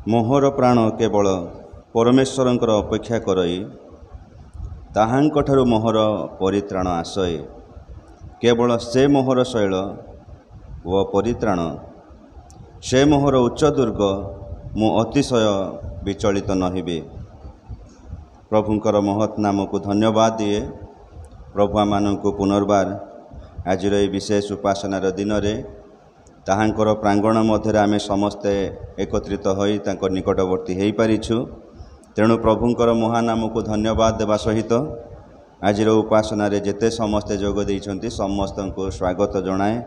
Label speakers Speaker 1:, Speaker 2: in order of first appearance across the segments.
Speaker 1: मोहर प्राण केवल परमेश्वरंकर अपेक्षा करई ताहांकठारु मोहर परित्राण आशय केवल से मोहर शैल व परित्राण से मोहर उच्च दुर्ग मु अतिशय विचलित नहिबे। प्रभुंकर महत् नाम को धन्यवाद दिए। प्रभु आमानंकु पुनर्बार आज विशेष उपासनार दिन में ताहांकर प्रांगण मध्य आमे समस्ते एकत्रित होई तांको निकटवर्ती हो पारिछु। तेणु प्रभुंकर महानाम को धन्यवाद देवा सहित आज उपासना जेते समस्ते जोग देइछन्ति समस्त को स्वागत जनाए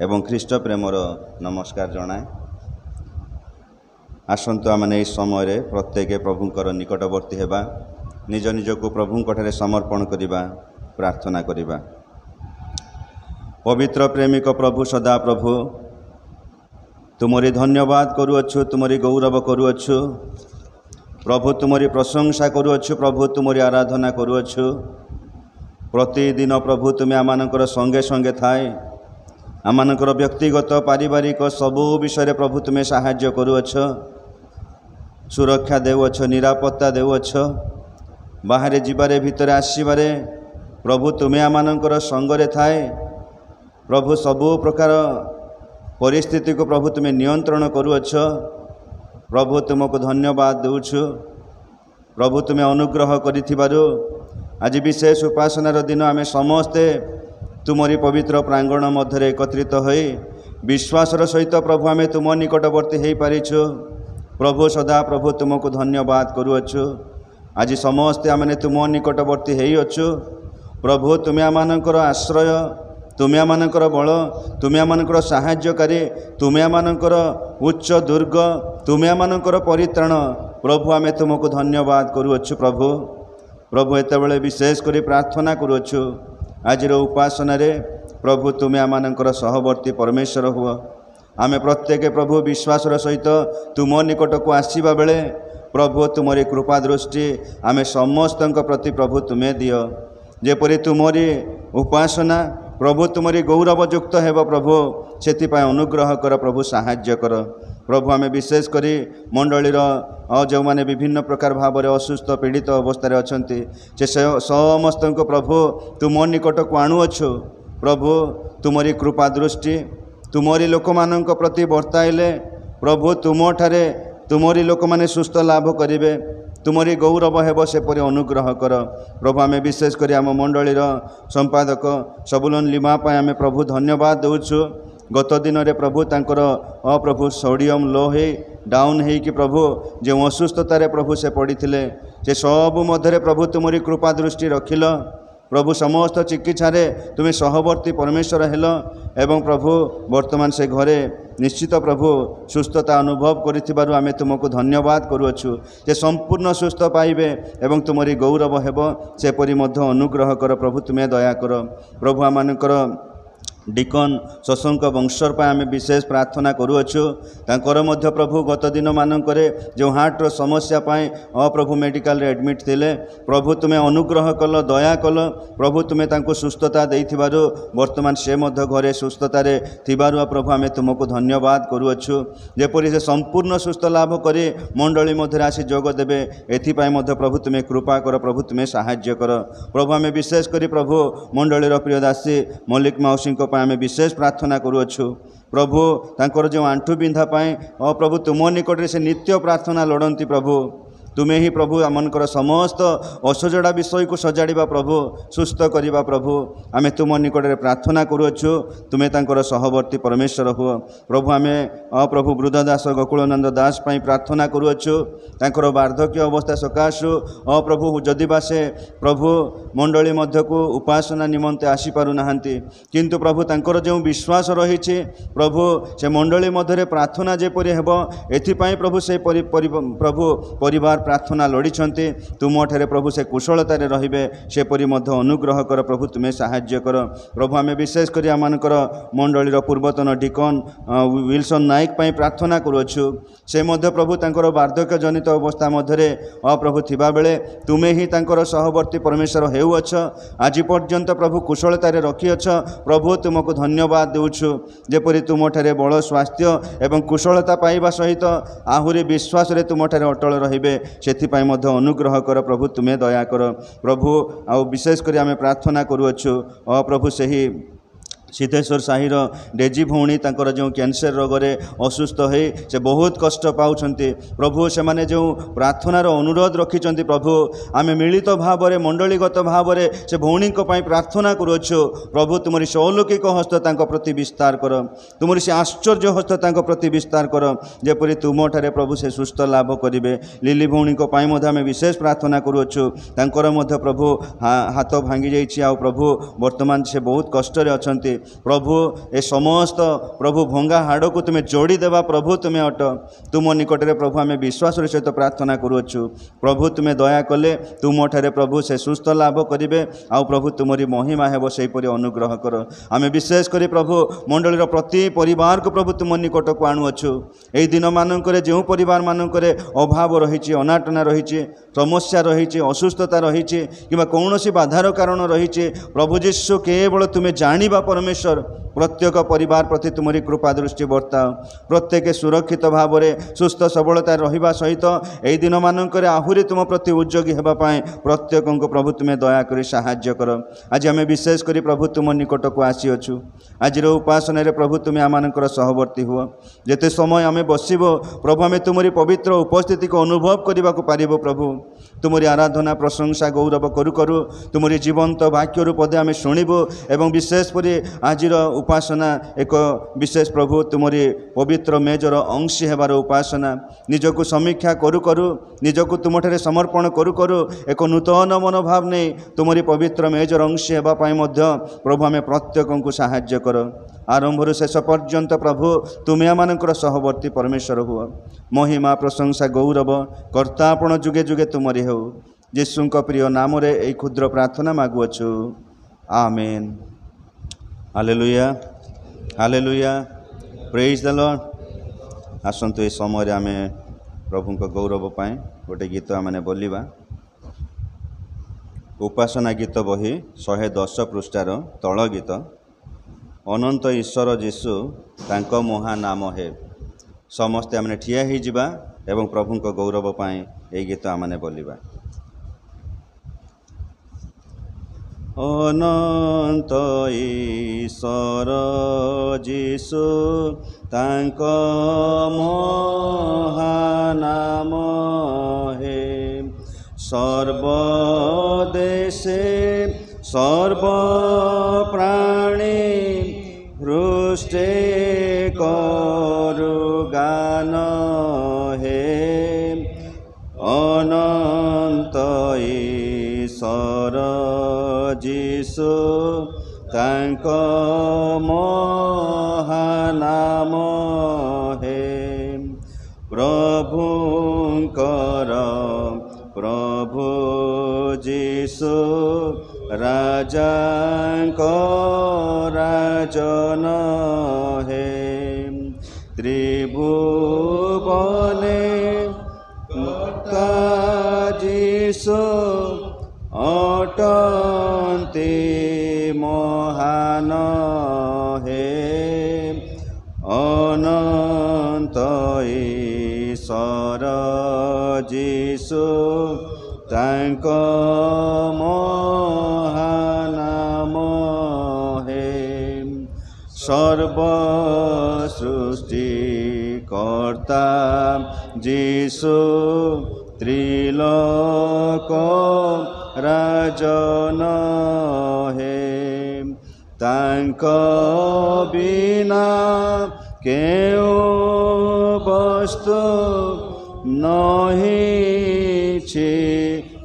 Speaker 1: एवं ख्रीष्ट प्रेमर नमस्कार जनाए। आसंतु आमने इस समय प्रत्येक प्रभुंकर निकटवर्ती हेबा, निज निज को प्रभुंकठारे समर्पण करिबा, प्रार्थना करिबा। पवित्र प्रेमिक प्रभु सदा प्रभु तुमरी धन्यवाद करुअछु, तुमरी गौरव करुअछु प्रभु, तुमरी प्रशंसा करुअछु प्रभु, तुमरी आराधना करुअछु। प्रतिदिन प्रभु तुमे आमानकर संगे संगे थाए आमानकर व्यक्तिगत पारिवारिक सबु विषय प्रभु तुमे साहाय्य करुअछ, सुरक्षा देउअछ, निरापत्ता देउअछ। बाहर जीवारे भितर आसीबारे प्रभु तुमे आमानकर संगरे थाए प्रभु सबु प्रकार परिस्थिति को प्रभु तुमे नियंत्रण करुअछ। प्रभु तुमको धन्यवाद देउछु प्रभु तुमे अनुग्रह करिथिबारु आज विशेष उपासनार दिन आमे समस्ते तुमरी पवित्र प्रांगण मध्य एकत्रित होई विश्वासर सहित प्रभु आमे तुम निकटवर्ती हो पारिछु। प्रभु सदा प्रभु तुमको धन्यवाद करुअछु। आज समस्ते आमने तुम निकटवर्ती हो अछु प्रभु, तुमे आमानकर आश्रय, तुमे आमानकर बल, तुमे आमानकर साहाय्यकारी, तुमे आमानकर उच्च दुर्ग, तुमे आमानकर परित्राण प्रभु आमे तुमको धन्यवाद करुअछु। प्रभु प्रभु एतबेले विशेष करी प्रार्थना करुअछु आज उपासना रे प्रभु तुमे आमानकर सहवर्ती परमेश्वर हुआ। आमे प्रत्येक प्रभु विश्वासर सहित तुम निकट को आसीबा बेले प्रभु तुमरी कृपा दृष्टि आमे समस्तଙ୍କ प्रति प्रभु तुमे दियो। जेपरि तुमरी उपासना प्रभु तुमरी गौरवयुक्त हेब प्रभु, सेतिपाई अनुग्रह कर प्रभु, साहाय्य कर प्रभु। आमे विशेष करी मंडलीर जो माने विभिन्न प्रकार भाव में असुस्थ पीड़ित अवस्था अछंती से समस्त प्रभु तुम निकट को आणुअछु प्रभु। तुमरी कृपा दृष्टि तुमरी लोक मानक प्रति बर्ताइले प्रभु, तुम ठारे तुमरी लोक माने सुस्थ लाभ करिवे, तुमरी गौरव हेब सेपरि अनुग्रह कर प्रभु। आमे विशेष करी आम मंडलीर संपादक सबुलन लिमा पाई आमे प्रभु धन्यवाद देउछु। गत दिन रे प्रभु तांकर प्रभु सोडियम लो हे डाउन हे कि प्रभु जो असुस्थतार प्रभु से पड़ीथिले से सब मध्य प्रभु तुमरी कृपा दृष्टि रखिल प्रभु। समस्त चिकित्सा रे तुमे सहवर्ती परमेश्वर हेल एवं प्रभु वर्तमान से घरे निश्चित प्रभु सुस्थता अनुभव करिथिबारु आमे तुमको धन्यवाद करुअछु। जे संपूर्ण सुस्थ पाइबे एवं तुमरी गौरव हेब सेपरि मध्य अनुग्रह कर प्रभु, तुमे दया कर प्रभु। आमानकर डिकन शशंक वंशर पर आमे विशेष प्रार्थना करुअछु। तांकर मध्य प्रभु गत दिन मानकरे जो हार्टर समस्या पाए प्रभु मेडिकल रे एडमिट थिले प्रभु, तुमे अनुग्रह कल, दया कल प्रभु, तुमे तांको सुस्थता देइथिबारु वर्तमान से मध्य घरे सुस्थता रे थिबारु प्रभु आमे तुमको धन्यवाद करुअछु। जेपरि से संपूर्ण सुस्थ लाभ करे मंडली मध्य आसी जोग देबे एथिपाई मध्य प्रभु तुमे कृपा कर प्रभु, तुमे साहाय्य कर प्रभु। आमे विशेष करी प्रभु मंडलीर प्रिय दासी मल्लिक माउसी आमे विशेष प्रार्थना करुअछु प्रभु। तांकर जो आंठू बिंधा पाए प्रभु तुम निकट से नित्य प्रार्थना लड़ती प्रभु। तुमे ही प्रभु आमनकर समस्त असजड़ा विषय को सजाड़ा प्रभु, सुस्थ करवा प्रभु। आमे तुम निकट रे प्रार्थना करुअछु, तुमे तांकर सहवर्ती परमेश्वर हुआ प्रभु। आमे प्रभु वृद्धदास गोकुलानंद दास पाई प्रार्थना करुअछु। तांकर वार्धक्य अवस्था सकाशु प्रभु जदि बा से प्रभु मंडली मध्य को उपासना निमंते आसी पारु नाहंती, किंतु प्रभु तांकर जो विश्वास रही प्रभु से मंडली मध्य प्रार्थना जेपरि हेब एथिपाई प्रभु से प्रभु परिवार प्रार्थना लोड़िछन्ति तुमଠାରେ प्रभु से कुशलतार रहिबे सेपरि मध्य अनुग्रह कर प्रभु तुमे साहाय्य कर प्रभु आमे विशेष करी आमानकर मंडलीर पूर्वतन डिकन विल्सन नायक पई प्रार्थना करूछु से मध्य प्रभु तांकर वार्धक्य जनित अवस्था मध्यरे प्रभु थिबा बेले तुमे ही तांकर सहवर्ती परमेश्वर हेउअछ आज पर्यंत प्रभु कुशलतार रखिअछ प्रभु तुमको धन्यवाद देउछु जेपरि तुमଠାରେ बल स्वास्थ्य एवं कुशलता पाइबा सहित आहुरी विश्वास रे तुमଠାରେ अटल रहिबे सेथिपाई मध्य अनुग्रह कर प्रभु तुमे दया कर प्रभु आ विशेष करी आमे प्रार्थना करूअछु प्रभु सही सिद्धेश्वर साहिर डेजी भौणी तांकर जो कैंसर रोगरे असुस्थ हो से बहुत कष्ट पाउछन्ति प्रभु से माने जो प्रार्थनार अनुरोध रखिछन्ति प्रभु आमे मिलित भाव में मंडलीगत भाव में से भौणी प्रार्थना करूछु प्रभु तुमरी अलौकिक हस्त तांको प्रति विस्तार कर तुमरी से आश्चर्य हस्त तांको प्रति विस्तार कर जेपरि तुमठारे प्रभु से सुस्थ लाभ करिवे लिली भौणी आमे विशेष प्रार्थना करूछु तांकर मध्य प्रभु हाथ भांगी जाइछि आ प्रभु वर्तमान से बहुत कष्ट रे अछन्ति प्रभु ए समस्त प्रभु भंगा हाड़ को तुम्हें जोड़ी देवा प्रभु तुम्हें अट तुम निकट में प्रभु आम विश्वास सहित प्रार्थना करूछु प्रभु तुम्हें दया कले तुमठारे प्रभु से सुस्थ लाभ करेंगे आउ प्रभु तुमरी महिमा हेब सेहीपरि अनुग्रह कर आम विशेष करी प्रभु मंडलीर प्रति परिवार को प्रभु तुम निकट को आणुअछु एई दिन मानक जो परिवार मानक अभाव रही अनाटना रही समस्या रही असुस्थता रही कि कौन बाधार कारण रही प्रभु जीशु केवल तुम्हें जानिबा परमेश्वर प्रत्येक परिवार प्रति तुमरी कृपा दृष्टि बर्ताओ प्रत्येक सुरक्षित भाव में सुस्थ सबलता रहिबा सहित एई दिन मानक आहुरी तुम प्रति उद्योगी हेबापाई प्रत्येक को प्रभु तुम्हें दया करी साहाय्य कर आज आम विशेष करी प्रभु तुम निकट को आसीअछु आज उपासना रे प्रभु तुम्हें आमानकर सहवर्ती हुआ जेते समय आम बसिबो प्रभु आम तुमरी पवित्र उपस्थिति को अनुभव करने को पारिबो प्रभु तुमरी आराधना प्रशंसा गौरव करू करू तुमरी जीवंत वाक्य पदे आम शुणिबो एवं विशेष पर आज उपासना एक विशेष प्रभु तुमरी पवित्र मेजर अंशी हेबार उपासना निजको समीक्षा करू करू निजको तुमठारे समर्पण करू करू एक नूतन मनोभाव नहीं तुमरी पवित्र मेजर अंशी हेबा पाई मध्य प्रभु आम प्रत्येक को साहाय्य कर आरंभ शेष पर्यंत प्रभु तुम्हें आमानकर सहवर्ती परमेश्वर हुआ महिमा प्रशंसा गौरव कर्तापण जुगे जुगे तुमरी हो यीशु प्रिय नाम रे ए क्षुद्र प्रार्थना मागुअछु amen. Hallelujah hallelujah praise the lord. आसंतु ए समय आम प्रभु को गौरव पाए गोटे गीत आमने बोलिबा उपासना गीत बही 110 पृष्ठार तल गीत अनंत ईश्वर जीशु तांको महानाम है समस्ते आमने ठिया ही जिबा एवं प्रभु को गौरव पाए ए गीत आमने बोलिबा अनंत ईश्वर जीशु तांको महानाम है सर्वदेशे सर्व प्राणी हृष्टे करु गान है अनंत ईश्वर जीशु तांको महानाम है प्रभुंकर प्रभु जीशु राजांको राजन है त्रिभुवने कर्ता जीशु अटन्ति महान है अनंत ईश्वर जीशु तांको महानाम है सर्व सृष्टि कर्ता जीशु त्रिलोक राजन है तांको बिना केउ वस्तु नहीं छे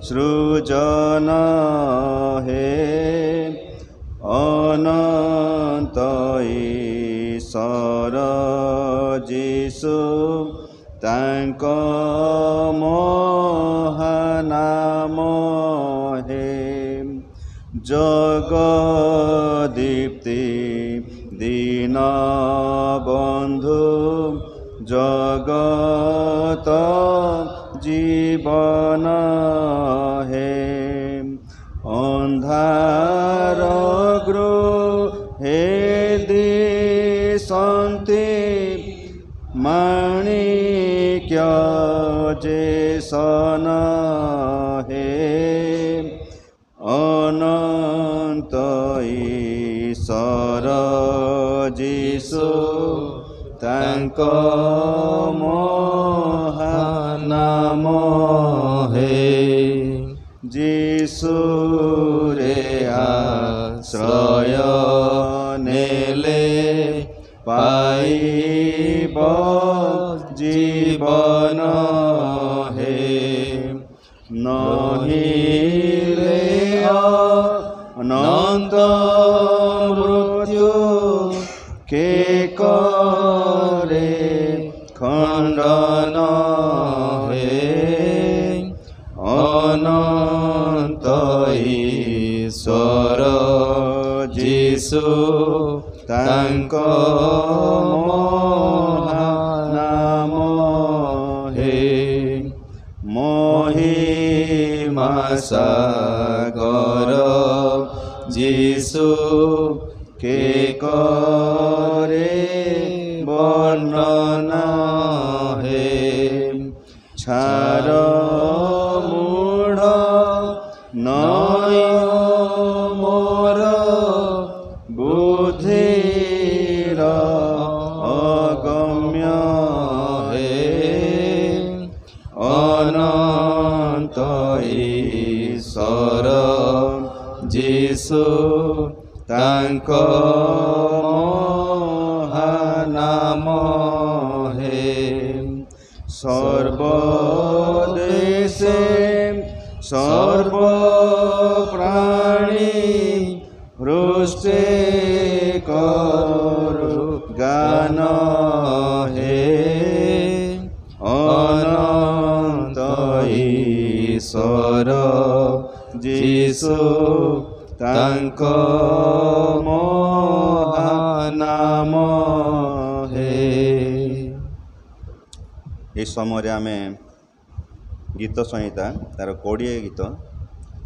Speaker 1: सृजन है अनंत ईश्वर जीशु तांको নামহে জগদীপ্তি দীনবন্ধু জগত জীবন হে ଅନ୍ଧାର ଗୃହେ ଦିଶନ୍ତି ମାଣିକ୍ୟ ଯେ ସନ ହେ ଅନନ୍ତ ଈଶ୍ୱର ଯୀଶୁ ତାଙ୍କ ମହାନାମ ହେ ଯୀଶୁରେ ଆଶ୍ରୟ ନେଲେ ପାଇବ ଜୀବନ ହେ ନହିଲେ ଅନନ୍ତ ମୃତ୍ୟୁ କେ କରେ ଖଣ୍ଡନ ହେ ଅନନ୍ତ ଈଶ୍ୱର ଯୀଶୁ ତାଙ୍କ ମହାନାମ ହେ ମହିମା ସାଗର ଯୀଶୁ କେ କରେ ବର୍ଣ୍ଣନା ହେ ଛାର ମୂଢ଼ ନୟ ମୋର ବୁଦ୍ଧିର ଅଗମ୍ୟ ହେ ଅନନ୍ତ ଈଶ୍ୱର ଯୀଶୁ ତାଙ୍କ ମହାନାମ ହେ ସର୍ବଦେଶେ ସର୍ବପ୍ରାଣୀ ହୃଷ୍ଟେ କରୁ ଗାନ হে ଅନନ୍ତ ଈଶ୍ୱର ଯୀଶୁ ତାଙ୍କ ମହାନାମ হে। এই ସମୟରେ ଆମେ ଗୀତ ସଂହିତା ତାର 20 ଗୀତ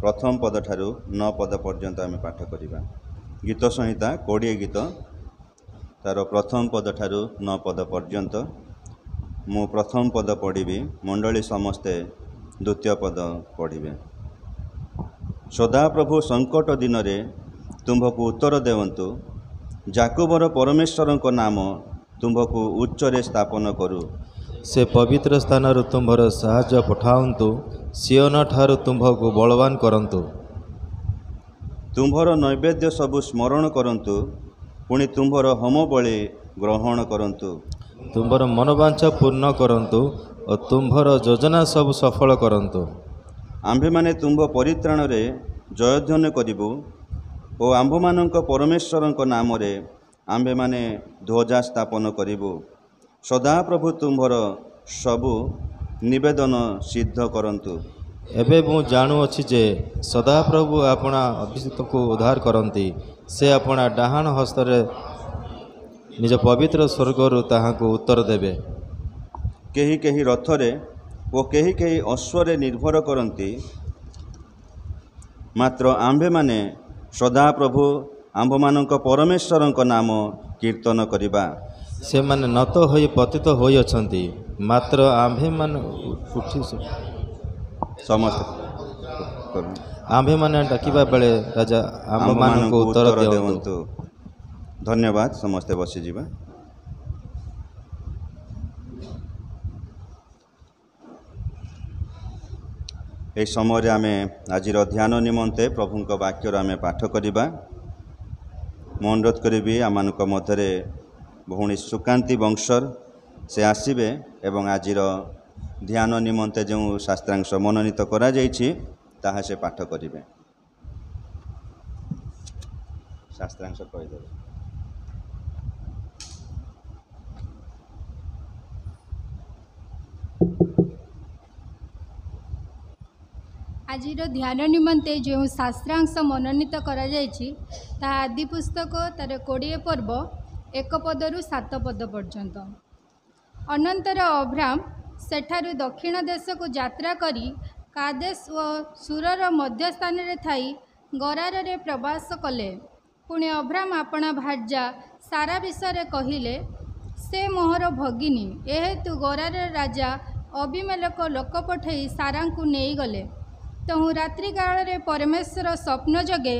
Speaker 1: ପ୍ରଥମ ପଦ ଠାରୁ 9 ପଦ ପର୍ଯ୍ୟନ୍ତ ଆମେ ପାଠ କରିବା। ଗୀତ ସଂହିତା 20 ଗୀତ ତାର ପ୍ରଥମ ପଦ ଠାରୁ 9 ପଦ ପର୍ଯ୍ୟନ୍ତ ମୁଁ ପ୍ରଥମ ପଦ ପଢ଼ିବି, ମଣ୍ଡଳୀ ସମସ୍ତେ ଦ୍ୱିତୀୟ ପଦ ପଢ଼ିବେ। ସଦାପ୍ରଭୁ ସଙ୍କଟ ଦିନରେ ତୁମ୍ଭକୁ ଉତ୍ତର ଦେଉନ୍ତୁ, ଯାକୁବର ପରମେଶ୍ୱରଙ୍କ ନାମ ତୁମ୍ଭକୁ ଉଚ୍ଚରେ ସ୍ଥାପନ କରୁ।
Speaker 2: ସେ ପବିତ୍ର ସ୍ଥାନରୁ ତୁମ୍ଭର ସାହାଯ୍ୟ ପଠାନ୍ତୁ, ସିଓନ ଠାରୁ ତୁମ୍ଭକୁ ବଳବାନ କରନ୍ତୁ।
Speaker 1: ତୁମ୍ଭର ନୈବେଦ୍ୟ ସବୁ ସ୍ମରଣ କରନ୍ତୁ, ପୁଣି ତୁମ୍ଭର ହୋମ ବଳି ଗ୍ରହଣ କରନ୍ତୁ।
Speaker 2: ତୁମ୍ଭର ମନୋବାଞ୍ଛା ପୂର୍ଣ୍ଣ କରନ୍ତୁ ଓ ତୁମ୍ଭର ଯୋଜନା ସବୁ ସଫଳ କରନ୍ତୁ।
Speaker 1: ଆମ୍ଭେମାନେ ତୁମ୍ଭ ପରିତ୍ରାଣରେ ଜୟଧ୍ୱନି କରିବୁ ଓ ଆମ୍ଭମାନଙ୍କ ପରମେଶ୍ୱରଙ୍କ ନାମରେ ଆମ୍ଭେମାନେ ଧ୍ୱଜା ସ୍ଥାପନ କରିବୁ। ସଦାପ୍ରଭୁ ତୁମ୍ଭର ସବୁ ନିବେଦନ ସିଦ୍ଧ କରନ୍ତୁ।
Speaker 2: ଏବେ ମୁଁ ଜାଣୁଅଛି ଯେ ସଦାପ୍ରଭୁ ଆପଣା ଅଭିଷିକ୍ତକୁ ଉଦ୍ଧାର କରନ୍ତି। ସେ ଆପଣା ଡାହାଣ ହସ୍ତରେ ନିଜ ପବିତ୍ର ସ୍ୱର୍ଗରୁ ତାହାଙ୍କୁ ଉତ୍ତର ଦେବେ।
Speaker 1: କେହି କେହି ରଥରେ ଓ କେହି କେହି ଅଶ୍ୱରେ ନିର୍ଭର କରନ୍ତି, ମାତ୍ର ଆମ୍ଭେମାନେ ସଦାପ୍ରଭୁ ଆମ୍ଭମାନଙ୍କ ପରମେଶ୍ୱରଙ୍କ ନାମ କୀର୍ତ୍ତନ କରିବା।
Speaker 2: ସେମାନେ ନତ ହୋଇ ପତିତ ହୋଇଅଛନ୍ତି, ମାତ୍ର ଆମ୍ଭେମାନେ ଆମ୍ଭେମାନେ ଡାକିବା ବେଳେ ରାଜା ଆମ୍ଭମାନଙ୍କୁ ଉତ୍ତର ଦିଅନ୍ତୁ।
Speaker 1: ଧନ୍ୟବାଦ। ସମସ୍ତେ ବସିଯିବା। ଏହି ସମୟରେ ଆମେ ଆଜିର ଧ୍ୟାନ ନିମନ୍ତେ ପ୍ରଭୁଙ୍କ ବାକ୍ୟର ଆମେ ପାଠ କରିବା। ମୁଁ ଅନୁରୋଧ କରିବି ଆମମାନଙ୍କ ମଧ୍ୟରେ ଭଉଣୀ ସୁକାନ୍ତି ବଂଶର ସେ ଆସିବେ ଏବଂ ଆଜିର ଧ୍ୟାନ ନିମନ୍ତେ ଯେଉଁ ଶାସ୍ତ୍ରାଂଶ ମନୋନୀତ କରାଯାଇଛି ତାହା ସେ ପାଠ କରିବେ। ଶାସ୍ତ୍ରାଂଶ କହିଦେବେ।
Speaker 3: आज ध्यान निमंते जो शास्त्रांश मनोनीत करा आदि पुस्तक तार 20 पर्व 1 पदरु 7 पद पर्यंत। अनंतर अब्राम सेठारु दक्षिण देश को यात्रा करी कादेश व सुरर मध्य स्थान रे थाई गरार रे प्रवास कले। पुणे अब्राम अपना भार्या सारा विषय कहिले से मोहर भगिनी एहेतु गरार राजा अबिमेलेक लोक पठई सारा को नहीं गले। तहु रात्रि काल रे परमेश्वर स्वप्न जगे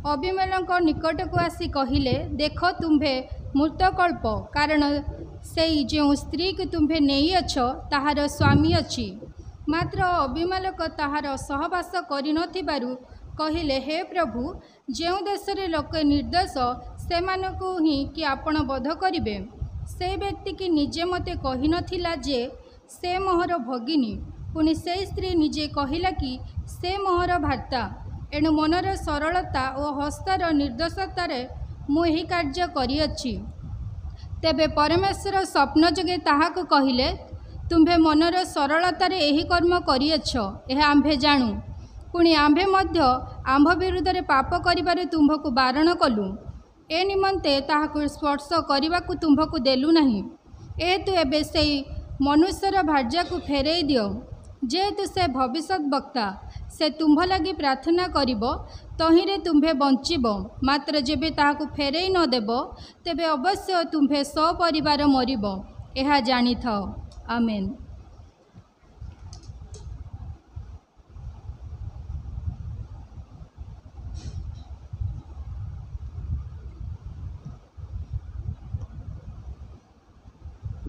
Speaker 3: अबिमेलेक निकट को आसी कहिले देख तुम्भे मृतकल्प कारण से जो स्त्री को तुम्भे नहीं अछ ताहार स्वामी अच्छी। मात्र अबिमेलेक ताहार सहवास करि नथिबारु कहिले हे प्रभु जो देश रे लोक निर्दोष से मानकु ही कि आपण बध करिवे। से व्यक्ति की निजे मते कहि नथिला जे से मोहर भगिनी। पुणी से स्त्री निजे कहिला कि से मोहर भार्ता। एणु मनर सरलता और हस्तर निर्दोषतार मुही कार्य करिअछि। तेबे परमेश्वर स्वप्न जगे ताहाको कहिले तुम्भे मनर सरलतार एही कर्म करिअछ एहा आम्भे जाणु। पुणी आम्भे मध्य आम्भ विरुद्ध रे पाप करिबारे तुम्भको बारण कलु ए निमंते ताहाको स्पर्श करने तुम्भको देलु नहीं। एहेतु एबे सेई मनुष्यर भार्या को फेरई दियो जेहेतु से भविष्यत वक्ता से तुम्भ लगी प्रार्थना करिब तहिरे तुम्भे बंचिब। मात्र जेबे ताहाको फेरई न देब तेबे अवश्य तुम्भे सपरिवार मरिब एहा जानी थाओ। आमेन।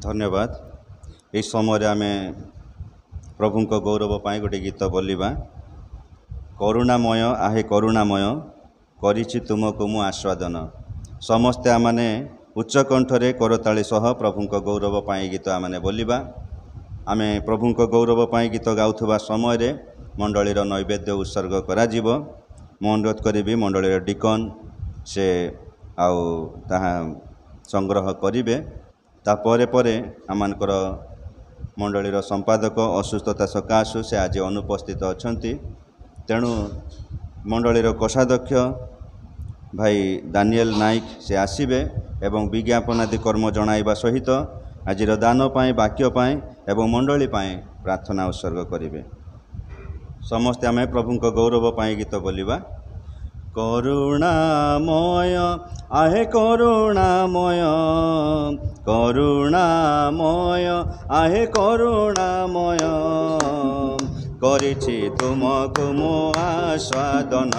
Speaker 1: धन्यवाद। इस समय आम प्रभु को गौरव पाई गोटे गीत बोलिबा। करुणामय आहे करुणामय करिछि तुमको मु आस्वादन। समस्ते आमने उच्च कंठरे करताली सह प्रभु को गौरव पाई गीत आमने बोलिबा। आमे प्रभु को गौरव पाई गीत गाउथबा समय रे मंडलीर नैवेद्य उत्सर्ग करा जीवो। मु अनुरोध करिबी मंडलीर डिकन से आउ ताहा संग्रह करिवे। तापर परे आमानकर मंडलीर संपादक असुस्थता सकाशु से आज अनुपस्थित अछंती। तेणु मंडलीर कोषाध्यक्ष भाई दानिएल नाइक से आसीबे एवं विज्ञापन आदि कर्म जणाइबा सहित आजिर दान पाए वाक्य पाए एवं मंडली पाए प्रार्थना उत्सर्ग करिवे। समस्ते आमे प्रभु को गौरव पाए गीत बोलिबा। करुणामय आहे करुणामय करुणामय आहे करुणामय करिछि तुमको मो आस्वादन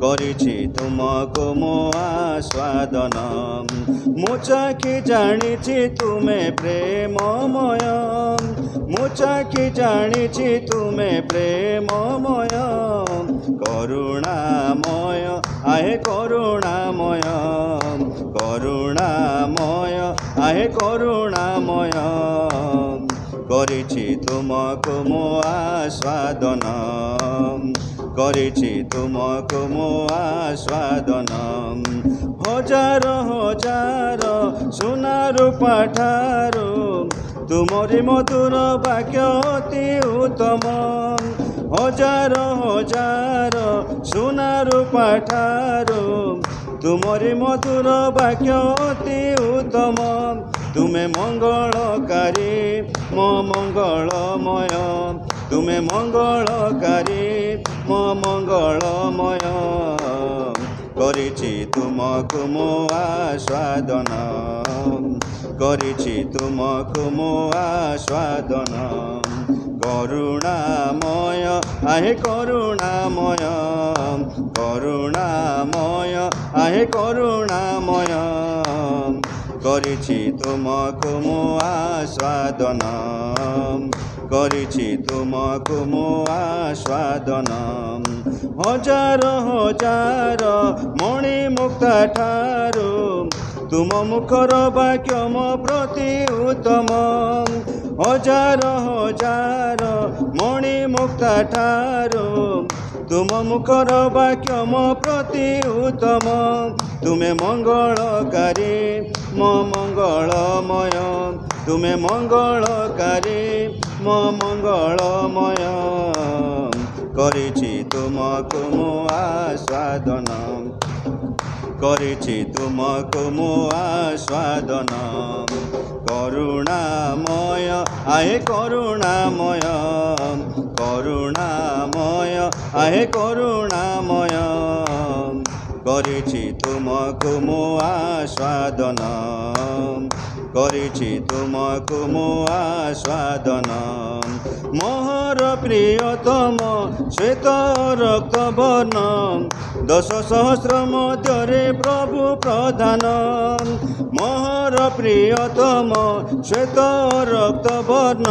Speaker 1: करिछि तुमको मो आस्वादन मु चाखि जानिछि तुमे प्रेममय मु चाखि जानिछि तुमे प्रेममय करुणामय आहे करुणामय करुणामय आहे करुणामय करिछि तुमको मो आस्वादन करिछि तुमको मो आस्वादन हजार हजार सोना रूपा ठारू तुमरी मधुर वाक्य अति उत्तम हजार हजार सोना रूपा ठारू तुमरी मधुर वाक्य अति उत्तम तुमे मंगलकारी मो मंगलमय तुमे मंगलकारी मो मंगलमय करिछि तुमको मो आस्वादन करिछि तुमको मो आस्वादन करुणामय आहे करुणामय करुणामय आहे करुणामय करिछि तुमको मो आस्वादन करिछि तुमको मो आस्वादन हजार हजार मणि मुक्ता ठारू तुम मुखर वाक्य मो प्रति उत्तम हजार हजार मणि मुक्ता ठारू तुम मुखर वाक्य मो प्रति उत्तम तुमे मंगलकारी मो मंगलमय तुमे मंगलकारी मो मंगलमय କରିଛି ତୁମକୁ ମୁଁ ଆସ୍ୱାଦନ କରିଛି ତୁମକୁ ମୁଁ ଆସ୍ୱାଦନ କରୁଣାମୟ ଆହେ କରୁଣାମୟ କରୁଣାମୟ ଆହେ କରୁଣାମୟ କରିଛି ତୁମକୁ ମୁଁ ଆସ୍ୱାଦନ କରିଛି ତୁମକୁ ମୁଁ ଆସ୍ୱାଦନ ମୋହର ପ୍ରିୟତମ ଶ୍ଵେତ ରକ୍ତ ବର୍ଣ୍ଣ 10,000 ମଧ୍ୟରେ ପ୍ରଭୁ ପ୍ରଧାନ ମୋହର ପ୍ରିୟତମ ଶ୍ଵେତ ରକ୍ତ ବର୍ଣ୍ଣ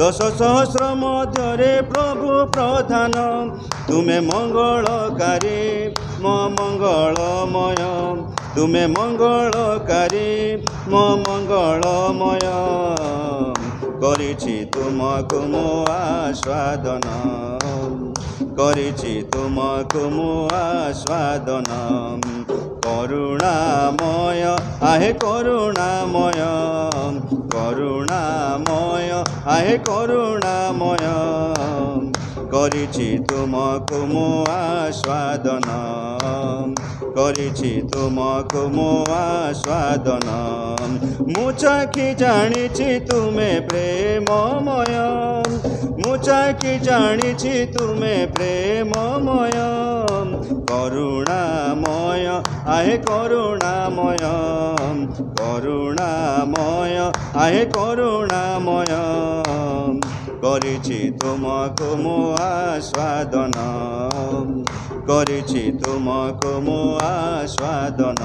Speaker 1: 10,000 ମଧ୍ୟରେ ପ୍ରଭୁ ପ୍ରଧାନ ତୁମେ ମଙ୍ଗଳକାରୀ ମୋ ମଙ୍ଗଳମୟ ତୁମେ ମଙ୍ଗଳକାରୀ ମୋ ମଙ୍ଗଳମୟ କରିଛି ତୁମକୁ ମୁଁ ଆସ୍ୱାଦନ କରିଛି ତୁମକୁ ମୁଁ ଆସ୍ୱାଦନ କରୁଣାମୟ ଆହେ କରୁଣାମୟ କରୁଣାମୟ ଆହେ କରୁଣାମୟ କରିଛି ତୁମକୁ ମୁଁ ଆସ୍ୱାଦନ କରିଛି ତୁମକୁ ମୁଁ ଆସ୍ୱାଦନ ମୁଁ ଚାଖି ଜାଣିଛି ତୁମେ ପ୍ରେମମୟ ମୁଁ ଚାଖି ଜାଣିଛି ତୁମେ ପ୍ରେମମୟ କରୁଣାମୟ ଆହେ କରୁଣାମୟ କରୁଣାମୟ ଆହେ କରୁଣାମୟ କରିଛି ତୁମକୁ ମୁଁ ଆସ୍ୱାଦନ କରିଛି ତୁମକୁ ମୁଁ ଆସ୍ୱାଦନ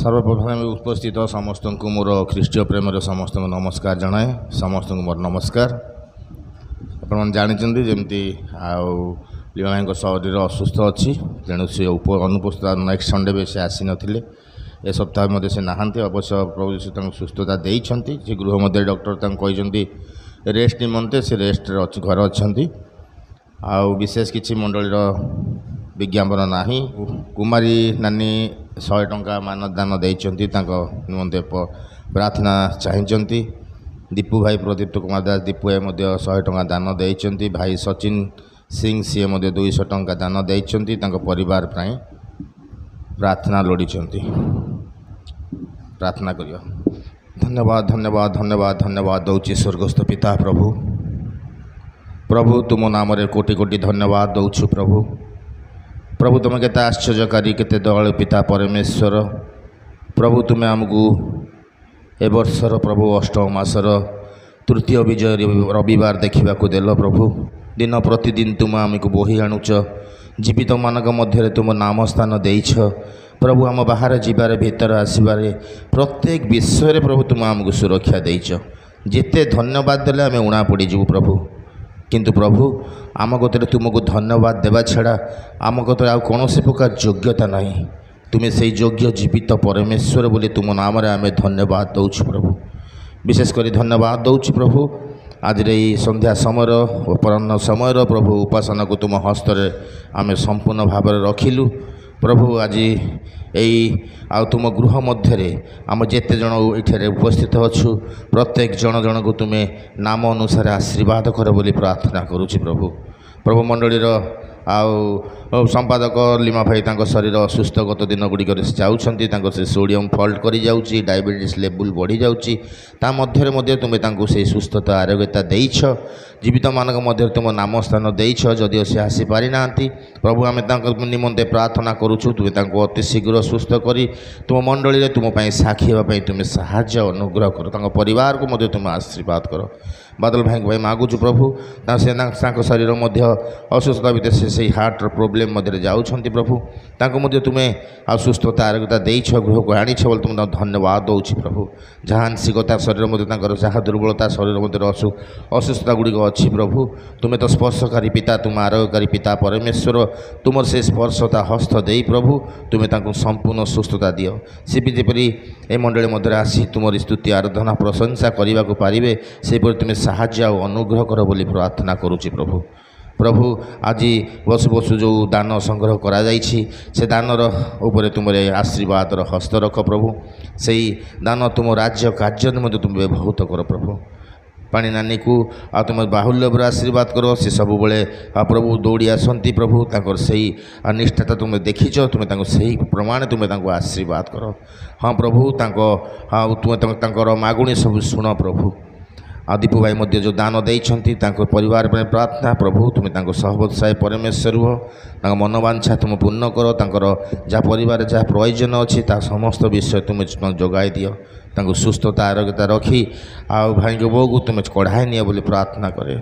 Speaker 4: सर्वप्रथमे उपस्थित समस्त को मोर ख्रीष्टीय प्रेम समस्त नमस्कार जनाए समस्त मोर नमस्कार आपण जानते जमी लीला भाई शरीर असुस्थ अच्छी तेणु सी अनुपस्थित नेक्स्ट संडे भी से आसी नथिले ए सप्ताह मध्य से नहांती अवश्य प्रभु से सुस्थता देइछंती से गृह मध्य डॉक्टर कहते रेस्ट निमंते से रेस्ट घर अच्छा विशेष किसी मंडलीर विज्ञापन नाही कुमारी नानी 100 टंका मानदान देइछंती निमंते प्रार्थना चाहिए दीपू भाई प्रदीप्त कुमार दास दीपू भाई 100 टंका दान देइछंती भाई सचिन सिंह सी 200 टंका दान देइछंती परिवार प्राय प्रार्थना लोड़ीछंती प्रार्थना करियो धन्यवाद धन्यवाद धन्यवाद धन्यवाद दौची स्वर्गस्थ पिता प्रभु प्रभु तुम नाम रे कोटि कोटि धन्यवाद दौछु प्रभु प्रभु तुम केते आश्चर्यकारी केते दयालु पिता परमेश्वर प्रभु तुम्हें आमको ए वर्षर प्रभु अष्टम मासर तृतीय विजय रविवार देखा देल प्रभु दिन प्रतिदिन तुम आमको बोही आणुच जीवित मानक मध्य तुम नाम स्थान देइछ प्रभु आम बाहर जीवार भीतर आसबार प्रत्येक विषय प्रभु तुम आमको सुरक्षा देइछ जिते धन्यवाद देले आम उणा पड़ीजु प्रभु किंतु प्रभु आम गतर तुमको धन्यवाद देवा छड़ा आम गतर आ कौन प्रकार योग्यता नहीं तुम्हें से योग्य जीवित परमेश्वर बोली तुम नाम आम धन्यवाद दौछु प्रभु विशेषकर धन्यवाद दौछु प्रभु आज रे संध्या समय अपराह्न समय प्रभु उपासना को तुम हस्तरे आम संपूर्ण भाव रखिलु प्रभु आज यही आ तुम गृह मध्य आम जेते जन ये उपस्थित अच्छु प्रत्येक जन जन को तुम्हें नाम अनुसार आशीर्वाद कर बोली प्रार्थना करुँच प्रभु प्रभु मंडलीर संपादक लीमा भाई शरीर असुस्थ गत दिन गुड़िक जाऊँच से सोडियम फल्ट कर जाऊँगी डायबिटीज लेवल बढ़ी जाऊँगी मध्य तुम्हें से सुस्थता आरोग्यता देइछ जीवित मानक मध्य तुम नाम स्थान देइछ जदिओ से आसी पारि नांती प्रभु आम निमंते प्रार्थना करुछु तुम्हें अति शीघ्र सुस्थ करी तुम मंडली तुम साक्षी होगापी तुम्हें साहाय्य अनुग्रह कर परिवार को मध्य तुम आशीर्वाद कर बादल भाई भाई मागुछु प्रभु से शरीर मध्य असुस्थता भितर से हार्ट प्रोब्लेम मध्य जाऊँच प्रभु मध्य तुम्हें आ सुस्थता आरोग्यता देइछ गृह को आनी बोल तुम धन्यवाद दौची प्रभु जहाँ आंशिकता शरीर मध्य जहाँ दुर्बलता शरीर मध्य असुस्थता गुड़िक अच्छी प्रभु तुम्हें तो स्पर्शकारी पिता तुम आरोग्यकारी पिता परमेश्वर तुम से स्पर्शता हस्त दे प्रभु तुम्हें संपूर्ण सुस्थता दियो सी भी जपरी ए मंडली मध्य आसी तुम स्तुति आराधना प्रशंसा करने को पारे से तुम्हें ସାହାଯ୍ୟ ଆଉ ଅନୁଗ୍ରହ କର ବୋଲି ପ୍ରାର୍ଥନା କରୁଛି ପ୍ରଭୁ। ପ୍ରଭୁ ଆଜି ବସୁ ବସୁ ଯେଉଁ ଦାନ ସଂଗ୍ରହ କରାଯାଇଛି ସେ ଦାନର ଉପରେ ତୁମର ଆଶୀର୍ବାଦର ହସ୍ତ ରଖ ପ୍ରଭୁ। ସେଇ ଦାନ ତୁମ ରାଜ୍ୟ କାର୍ଯ୍ୟ ନିମନ୍ତେ ତୁମେ ବ୍ୟବହୃତ କର ପ୍ରଭୁ। ପାଣି ନାନୀକୁ ଆଉ ତୁମେ ବାହୁଲ୍ୟ ଉପରେ ଆଶୀର୍ବାଦ କର। ସେ ସବୁବେଳେ ପ୍ରଭୁ ଦୌଡ଼ି ଆସନ୍ତି ପ୍ରଭୁ, ତାଙ୍କର ସେଇ ନିଷ୍ଠାତା ତୁମେ ଦେଖିଛ, ତୁମେ ତାଙ୍କୁ ସେହି ପ୍ରମାଣ ତୁମେ ତାଙ୍କୁ ଆଶୀର୍ବାଦ କର। ହଁ ପ୍ରଭୁ, ତୁମେ ତାଙ୍କର ମାଗୁଣି ସବୁ ଶୁଣ ପ୍ରଭୁ। ଆଉ ଦୀପୁ ଭାଇ ମଧ୍ୟ ଯେଉଁ ଦାନ ଦେଇଛନ୍ତି ତାଙ୍କ ପରିବାର ପାଇଁ ପ୍ରାର୍ଥନା ପ୍ରଭୁ, ତୁମେ ତାଙ୍କୁ ସହବତ୍ସାୟ ପରମେଶ୍ୱର ରୁହ, ତାଙ୍କ ମନବାଞ୍ଛା ତୁମେ ପୂର୍ଣ୍ଣ କର। ତାଙ୍କର ଯାହା ପରିବାରରେ ଯାହା ପ୍ରୟୋଜନ ଅଛି ତାହା ସମସ୍ତ ବିଷୟ ତୁମେ ଯୋଗାଇ ଦିଅ। ତାଙ୍କୁ ସୁସ୍ଥତା ଆରୋଗ୍ୟତା ରଖି ଆଉ ଭାଇଙ୍କ ବୋଉକୁ ତୁମେ କଢ଼ାଇ ନିଅ ବୋଲି ପ୍ରାର୍ଥନା କରେ।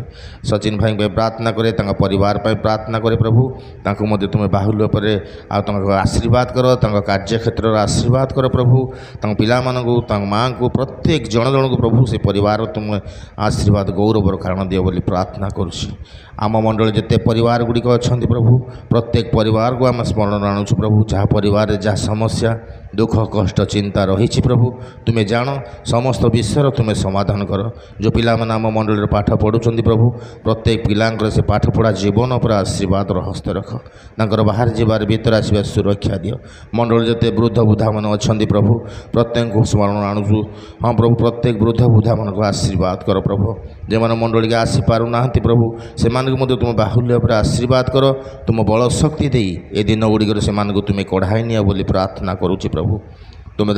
Speaker 4: ସଚିନ ଭାଇଙ୍କ ପାଇଁ ପ୍ରାର୍ଥନା କରେ, ତାଙ୍କ ପରିବାର ପାଇଁ ପ୍ରାର୍ଥନା କରେ ପ୍ରଭୁ। ତାଙ୍କୁ ମଧ୍ୟ ତୁମେ ବାହୁଲ୍ୟ ଉପରେ ଆଉ ତାଙ୍କ ଆଶୀର୍ବାଦ କର, ତାଙ୍କ କାର୍ଯ୍ୟକ୍ଷେତ୍ରରେ ଆଶୀର୍ବାଦ କର ପ୍ରଭୁ। ତାଙ୍କ ପିଲାମାନଙ୍କୁ, ତାଙ୍କ ମାଆଙ୍କୁ, ପ୍ରତ୍ୟେକ ଜଣ ଜଣଙ୍କୁ ପ୍ରଭୁ ସେ ପରିବାର ତୁମେ ଆଶୀର୍ବାଦ ଗୌରବର କାରଣ ଦିଅ ବୋଲି ପ୍ରାର୍ଥନା କରୁଛି। ଆମ ମଣ୍ଡଳୀ ଯେତେ ପରିବାର ଗୁଡ଼ିକ ଅଛନ୍ତି ପ୍ରଭୁ, ପ୍ରତ୍ୟେକ ପରିବାରକୁ ଆମେ ସ୍ମରଣ ଆଣୁଛୁ ପ୍ରଭୁ। ଯାହା ପରିବାରରେ ଯାହା ସମସ୍ୟା, ଦୁଃଖ, କଷ୍ଟ, ଚିନ୍ତା ରହିଛି ପ୍ରଭୁ, ତୁମେ ଜାଣ, ସମସ୍ତ ବିଷୟର ତୁମେ ସମାଧାନ କର। ଯେଉଁ ପିଲାମାନେ ଆମ ମଣ୍ଡଳୀରେ ପାଠ ପଢ଼ୁଛନ୍ତି ପ୍ରଭୁ, ପ୍ରତ୍ୟେକ ପିଲାଙ୍କର ସେ ପାଠପଢ଼ା ଜୀବନ ଉପରେ ଆଶୀର୍ବାଦର ହସ୍ତ ରଖ। ତାଙ୍କର ବାହାରେ ଯିବାରେ ଭିତରେ ଆସିବା ସୁରକ୍ଷା ଦିଅ। ମଣ୍ଡଳୀ ଯେତେ ବୃଦ୍ଧ ବୃଦ୍ଧାମାନେ ଅଛନ୍ତି ପ୍ରଭୁ, ପ୍ରତ୍ୟେକଙ୍କୁ ସ୍ମରଣ ଆଣୁଛୁ। ହଁ ପ୍ରଭୁ, ପ୍ରତ୍ୟେକ ବୃଦ୍ଧ ବୃଦ୍ଧାମାନଙ୍କୁ ଆଶୀର୍ବାଦ କର ପ୍ରଭୁ। ଯେଉଁମାନେ ମଣ୍ଡଳୀକି ଆସିପାରୁନାହାନ୍ତି ପ୍ରଭୁ, ସେମାନଙ୍କୁ ମଧ୍ୟ ତୁମ ବାହୁଲ୍ୟ ଉପରେ ଆଶୀର୍ବାଦ କର। ତୁମ ବଳ ଶକ୍ତି ଦେଇ ଏ ଦିନ ଗୁଡ଼ିକରେ ସେମାନଙ୍କୁ ତୁମେ କଢ଼ାଇ ନିଅ ବୋଲି ପ୍ରାର୍ଥନା କରୁଛି ପ୍ରଭୁ। ତୁମେ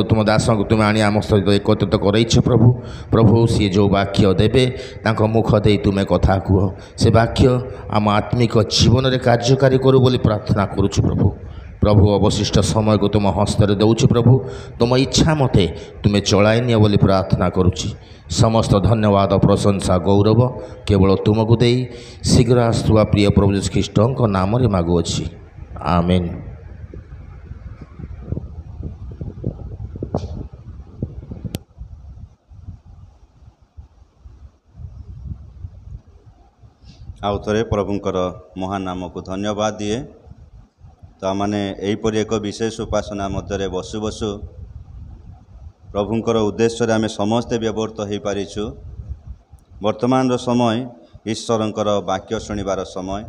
Speaker 4: ତୁମ ଦାସଙ୍କୁ ତୁମେ ଆଣି ଆମ ସହିତ ଏକତ୍ରିତ କରାଇଛ ପ୍ରଭୁ। ପ୍ରଭୁ, ସିଏ ଯେଉଁ ବାକ୍ୟ ଦେବେ ତାଙ୍କ ମୁଖ ଦେଇ ତୁମେ କଥା କୁହ। ସେ ବାକ୍ୟ ଆମ ଆତ୍ମିକ ଜୀବନରେ କାର୍ଯ୍ୟକାରୀ କରୁ ବୋଲି ପ୍ରାର୍ଥନା କରୁଛୁ ପ୍ରଭୁ। ପ୍ରଭୁ, ଅବଶିଷ୍ଟ ସମୟକୁ ତୁମ ହସ୍ତରେ ଦେଉଛି ପ୍ରଭୁ। ତୁମ ଇଚ୍ଛା ମତେ ତୁମେ ଚଳାଇ ନିଅ ବୋଲି ପ୍ରାର୍ଥନା କରୁଛି। ସମସ୍ତ ଧନ୍ୟବାଦ, ପ୍ରଶଂସା, ଗୌରବ କେବଳ ତୁମକୁ ଦେଇ ଶୀଘ୍ର ଆସୁଥିବା ପ୍ରିୟ ପ୍ରଭୁ ଯୀଶୁ ଖ୍ରୀଷ୍ଟଙ୍କ ନାମରେ ମାଗୁଅଛି, ଆମେନ୍।
Speaker 1: ଆଉ ଥରେ ପ୍ରଭୁଙ୍କର ମହାନ ନାମକୁ ଧନ୍ୟବାଦ ଦିଏ। ତ ଆମମାନେ ଏହିପରି ଏକ ବିଶେଷ ଉପାସନା ମଧ୍ୟରେ ବସୁ ବସୁ ପ୍ରଭୁଙ୍କର ଉଦ୍ଦେଶ୍ୟରେ ଆମେ ସମସ୍ତେ ବ୍ୟବହୃତ ହୋଇପାରିଛୁ। ବର୍ତ୍ତମାନର ସମୟ ଈଶ୍ୱରଙ୍କର ବାକ୍ୟ ଶୁଣିବାର ସମୟ।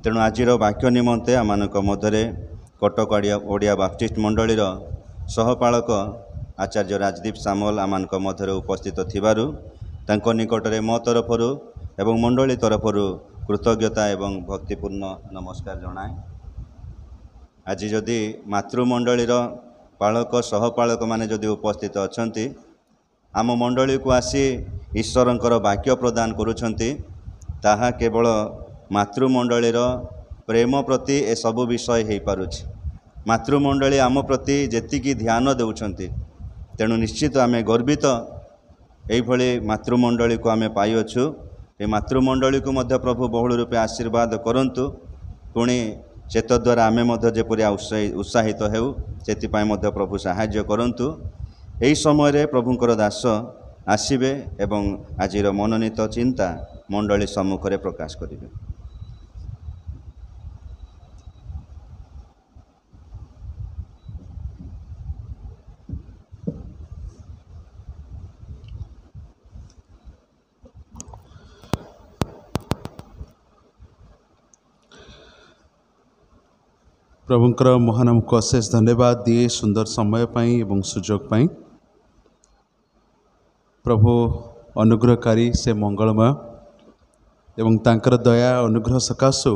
Speaker 1: ତେଣୁ ଆଜିର ବାକ୍ୟ ନିମନ୍ତେ ଆମମାନଙ୍କ ମଧ୍ୟରେ କଟକ ଓଡ଼ିଆ ବାପ୍ଟିଷ୍ଟ ମଣ୍ଡଳୀର ସହପାଳକ ଆଚାର୍ଯ୍ୟ ରାଜଦୀପ ସାମଲ ଆମମାନଙ୍କ ମଧ୍ୟରେ ଉପସ୍ଥିତ ଥିବାରୁ ତାଙ୍କ ନିକଟରେ ମୋ ତରଫରୁ ଏବଂ ମଣ୍ଡଳୀ ତରଫରୁ କୃତଜ୍ଞତା ଏବଂ ଭକ୍ତିପୂର୍ଣ୍ଣ ନମସ୍କାର ଜଣାଏ। ଆଜି ଯଦି ମାତୃମଣ୍ଡଳୀର ପାଳକ ସହପାଳକମାନେ ଯଦି ଉପସ୍ଥିତ ଅଛନ୍ତି, ଆମ ମଣ୍ଡଳୀକୁ ଆସି ଈଶ୍ୱରଙ୍କର ବାକ୍ୟ ପ୍ରଦାନ କରୁଛନ୍ତି, ତାହା କେବଳ ମାତୃମଣ୍ଡଳୀର ପ୍ରେମ ପ୍ରତି ଏସବୁ ବିଷୟ ହୋଇପାରୁଛି। ମାତୃମଣ୍ଡଳୀ ଆମ ପ୍ରତି ଯେତିକି ଧ୍ୟାନ ଦେଉଛନ୍ତି, ତେଣୁ ନିଶ୍ଚିତ ଆମେ ଗର୍ବିତ ଏଇଭଳି ମାତୃମଣ୍ଡଳୀକୁ ଆମେ ପାଇଅଛୁ। ଏ ମାତୃମଣ୍ଡଳୀକୁ ମଧ୍ୟ ପ୍ରଭୁ ବହୁଳ ରୂପେ ଆଶୀର୍ବାଦ କରନ୍ତୁ। ପୁଣି ସେତଦ୍ୱାରା ଆମେ ମଧ୍ୟ ଯେପରି ଉତ୍ସାହିତ ହେଉ, ସେଥିପାଇଁ ମଧ୍ୟ ପ୍ରଭୁ ସାହାଯ୍ୟ କରନ୍ତୁ। ଏହି ସମୟରେ ପ୍ରଭୁଙ୍କର ଦାସ ଆସିବେ ଏବଂ ଆଜିର ମନୋନୀତ ଚିନ୍ତା ମଣ୍ଡଳୀ ସମ୍ମୁଖରେ ପ୍ରକାଶ କରିବେ।
Speaker 5: प्रभुंकर महानाम को अशेष धन्यवाद दिए सुंदर समय पाई एवं सुजोग पाई। प्रभु अनुग्रहकारी से मंगलमय एवं तांकर दया अनुग्रह सकाशु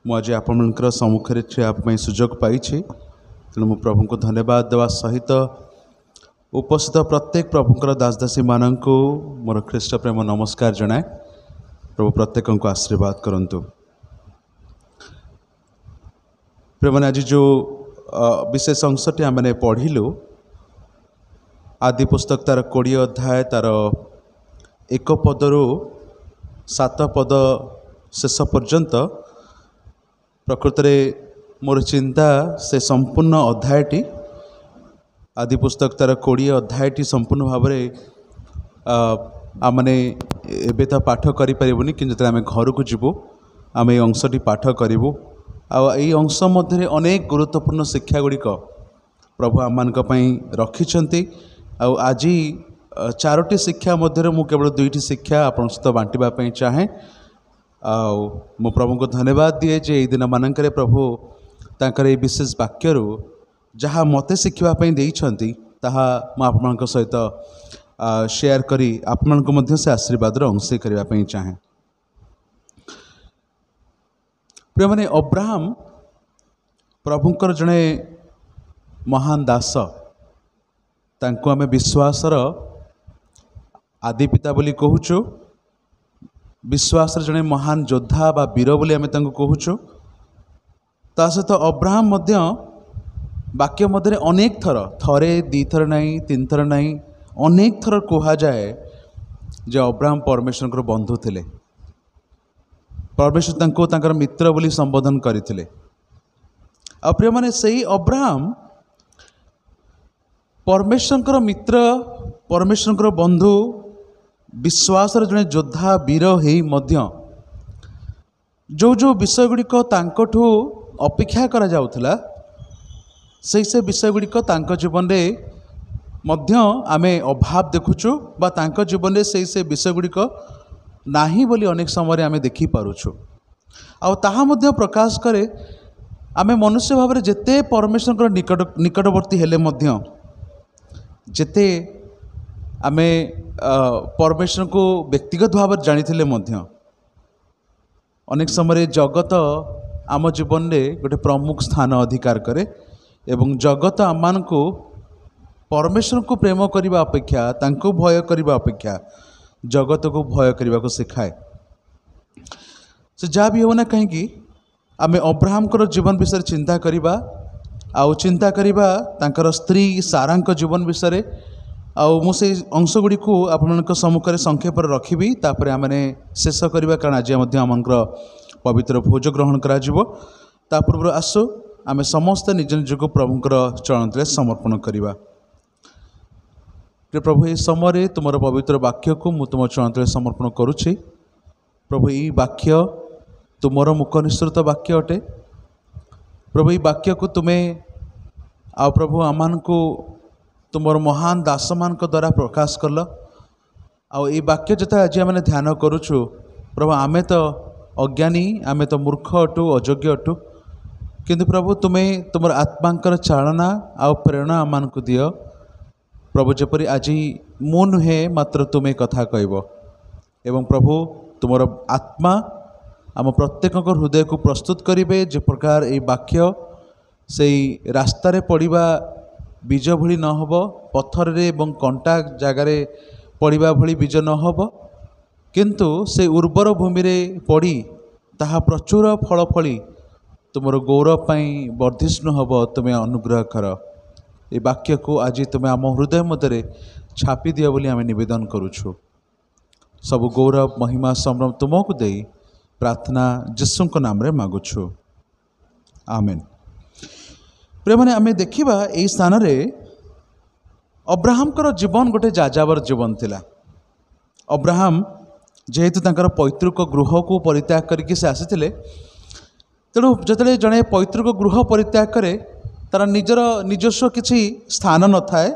Speaker 5: मुझे आपणकर सम्मुखें ठिया सुजोग पाई। तेणु मु प्रभु को धन्यवाद देवा सहित उपस्थित प्रत्येक प्रभुंकर दासदासी मानक मोर ख्रीष्ट प्रेम नमस्कार जनाए। प्रभु प्रत्येक को आशीर्वाद करंतु। प्रेम आज जो विशेष अंशटी आम पढ़िलु आदि पुस्तक तार 20 अध्याय तार 1 पदरू 7 पद शेष पर्यंत प्रकृत मोर चिंता से संपूर्ण अध्यायटी आदि पुस्तक तार 20 अध्यायटी संपूर्ण भाव आमने एबे तो पाठ करें कि जो आम घर को जीवु आम ये अंशटी पाठ करूँ। आई अंश मध्य अनेक गुरुत्वपूर्ण शिक्षा गुड़िक प्रभु आम रखिंट। आज चारोटी शिक्षा मध्य मु केवल दुईटी शिक्षा आपण सहित बांटिबा पई चाहे मु प्रभु को धन्यवाद दिए जे दिन मानक प्रभु तांकर ए विशेष वाक्य जहाँ मते शिखा देइछंती ताहा मु आपण सहित शेयर करी आपण को मध्य से आशीर्वाद अंश करबा पई चाहे। प्रिय माने अब्राहम प्रभुंकर जड़े महान दास तांको आमे विश्वासर आदि पिता बोली कहूचु विश्वासर जड़े महान योद्धा बा वीर बोली आमे तांको कहूचु। ता सहित अब्राहम मध्य वाक्य मध्य अनेक थर थरे दी थर नहीं तीन थर नहीं अनेक थर कहा जाए जे अब्राहम परमेश्वर को बंधु थिले परमेश्वर तांको तांकर मित्र बोली संबोधन करथिले। आ प्रिय माने सही अब्राहम परमेश्वर मित्र परमेश्वर बंधु विश्वासर जड़े योद्धा वीर हेई मध्य जो जो विषय गुड़िक तांकठू अपेक्षा करा जाउथला से विषय गुड़िक तांको जीवन रे मध्य आमे अभाव देखुचु बा तांको जीवन रे से विषय गुड़िक नाही बोली अनेक समय आमे देखि पारुछु। आ ताहा मध्य प्रकाश करे आमे मनुष्य भाव में जेते परमेश्वर निकटवर्ती हेले मध्य जेते आमे परमेश्वर को व्यक्तिगत भाव में जानी मध्य अनेक समय जगत आम जीवन में गोटे प्रमुख स्थान अधिकार करे एवं जगत आम मान को परमेश्वर को प्रेम करने अपेक्षा तांको भय करने अपेक्षा जगत को भय करने को सिखाए। से जहाँ भी हो ना कहीं आमे अब्राहम को जीवन विषय चिंता करिबा आउ चिंता करिबा तांकर स्त्री सारांक जीवन विषय आउ मु से अंश गुड़ी को आपण सम्मुखें संक्षेप रखी तापर आमने शेष करवा कारण आज आमर पवित्र भोज ग्रहण करा पूर्व आसु आमे समस्त निज निज को प्रभुंकर चरण तले समर्पण करवा। प्रभु ये समय तुम पवित्र वाक्य को मु तुम चरण तले समर्पण करुछि। प्रभु ये वाक्य तुमर मुख निसृत वाक्य अटे। प्रभु ये वाक्य को तुम्हें आ प्रभु आमान को तुमर महान दास मान द्वारा प्रकाश कल आ वाक्य जो आज आम ध्यान करुचु प्रभु आमे तो अज्ञानी आमे तो मूर्ख अटु अयोग्य अटु किंतु प्रभु तुम्हें तुमर आत्मांकर चालना आ प्रेरणा आमान को दियो प्रभु जेपरी आज मु नुहे मात्र तुम्हें कथा कहब एवं प्रभु तुमर आत्मा आम प्रत्येक हृदय को प्रस्तुत करेंगे जे प्रकार ये वाक्य से रास्तार पड़ा बीज भली न होब पत्थर रे एवं कंटा जगार पड़ा भली बीज न होब किंतु से उर्वर भूमि रे पड़ी ताहा प्रचुर फल फली तुमर गौरव पाई वर्धिष्णु होब तुम्हें अनुग्रह कर। ये वाक्य को आज तुम्हें आम हृदय मध्य छापी दियो बोली आम निवेदन करुछु। सब गौरव महिमा सम्भ्रम तुमको दे प्रार्थना यीशु को नाम रे मागुछु आमेन। प्रिय माने आमे देखिबा एई स्थान रे अब्राहम कर जीवन गोटे जाजावर जीवन थिला। अब्राहम जेहेतु तांकर पैतृक गृह को परित्याग करके से आसीथिले तेणु जतले जड़े पैतृक गृह परित्याग करे तार निजर निजस्व किसी स्थान न थाए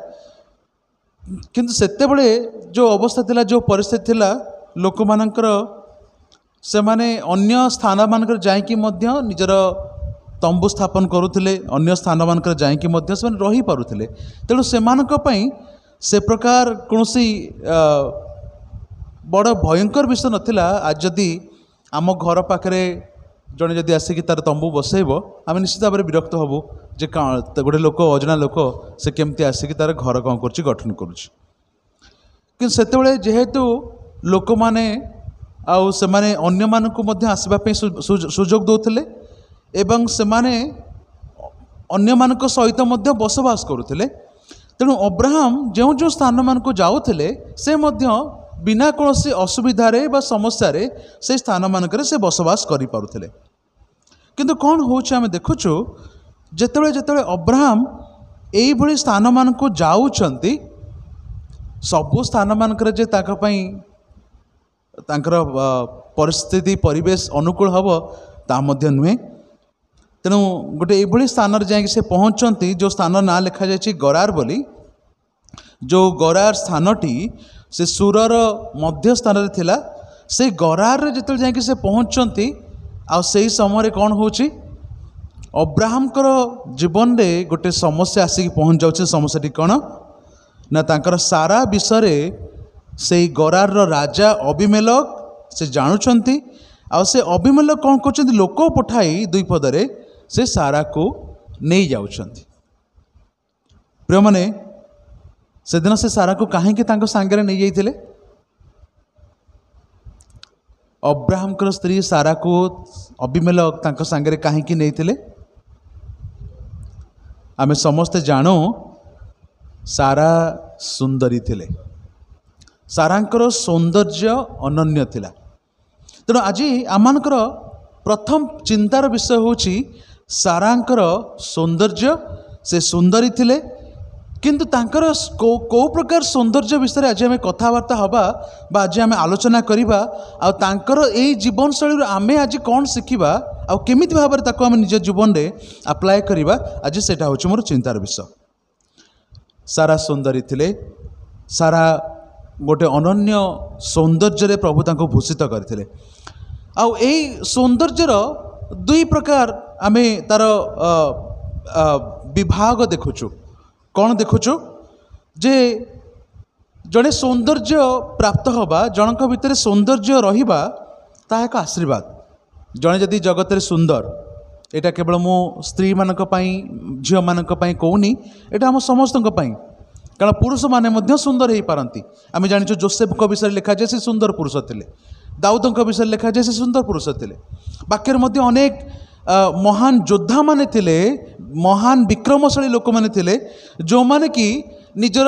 Speaker 5: किंतु सेते बळे जो अवस्था थिला जो परिस्थिति थिला लोक मानकर से माने अन्य स्थान मानकर जाइकी मध्य निजर तंबू स्थापन करुथिले अन्य स्थान मानकर जाइकी मध्य से रही पारुथिले तेणु सेमानक पई से प्रकार कोनोसी बड़ भयंकर विषय नथिला। आज जदि आम घर पाखरे जड़े जदि आसिक तार तंबू बसैब आम निश्चित भाव में विरक्त हबू जे गोटे लोक अजना लोक से केमती आसिक तार घर कौन कर गठन करुच्ची कि सेतेबेले जेहेतु लोक माने आउ से माने अन्य मानकु मध्य आसबा पे सुजोग दौथिले एवं से माने अन्य मानक सहित मध्य बसवास करुथिले तेणु अब्राहम जो जो स्थान मान को जाउथिले से मध्य बिना कौनसी असुविधारे बा समस्या से स्थान मानक से बसवास करि पारुथिले किंतु कौन होउछ आमे देखुछु जेतेबेले जेतेबेले अब्राहम एई भली स्थान मान को जाउछंती सबु स्थान मानक जे ताका पई तांकर परिस्थिति परिवेश अनुकूल हम ता मध्य नुहे तेणु गोटे ये स्थान जाकि से पहुँचती जो स्थान ना लिखा जाए गरार बोली जो गरार स्थानटी से सुरर मध्य स्थान थिला से गरार जिते जाकि से पहुँचती आ से समय कौन होची अब्राहम कर जीवन रे गोटे समस्या आसिक पहुँच जाऊँ। समस्याटी कौन ना तांकर सारा विषय से गरार राजा अबिमेलेक से जानुछंती आ से अबिमेलेक कौन कर लोक पठाई दुई पदरे से सारा को नहीं जाउछंती। प्रिय माने से दिन से सारा को कहीं सांगे नहीं जाइथिले अब्राहम कर स्त्री सारा को अबिमेलेक तांको सांगे कहीं नहीं थिले आमे समस्ते जानो सारा सुंदरी थिले सारांकर सौंदर्य अनन्य थिला। तेणु आज आमानकर प्रथम चिंतार विषय होची सारांकर सौंदर्य से सुंदरी थिले किंतु तांकर को प्रकार सौंदर्य विषय आज आम कथबार्ता हवा बा आज आम आलोचना करवा आ तांकर एई जीवन शैली आमे आज कौन शिखिबा आ केमिति भाव ताको आम निज जीवन रे अप्लाय करवा आज सेटा होची मोर चिंतार विषय। सारा सुंदरी थिले सारा गोटे अनन्य सौंदर्य रे प्रभु तांको भूषित करथिले आ एई सौंदर्यर दुई प्रकार आमे तार विभाग देखुचु। कौन देखुचु जे जड़े सौंदर्य प्राप्त हवा जनक भितर सौंदर्य रहिबा ता एक आशीर्वाद। जड़े जदि जगत सुंदर एटा केवल मो स्त्री मानक पई झियो मानक पई कहूनी एटा हम समस्तक पई कारण पुरुष माने मध्य सुंदर हो पारती। आम जानी जोसेफ को विषय लिखा जाए से सुंदर पुरुष थिले दाऊद विषय लिखा जाए से सुंदर पुरुष थिले बाक्यर मध्य अनेक महान योद्धा माने थिले महान विक्रमशाली लोक माने थिले जो माने कि निजर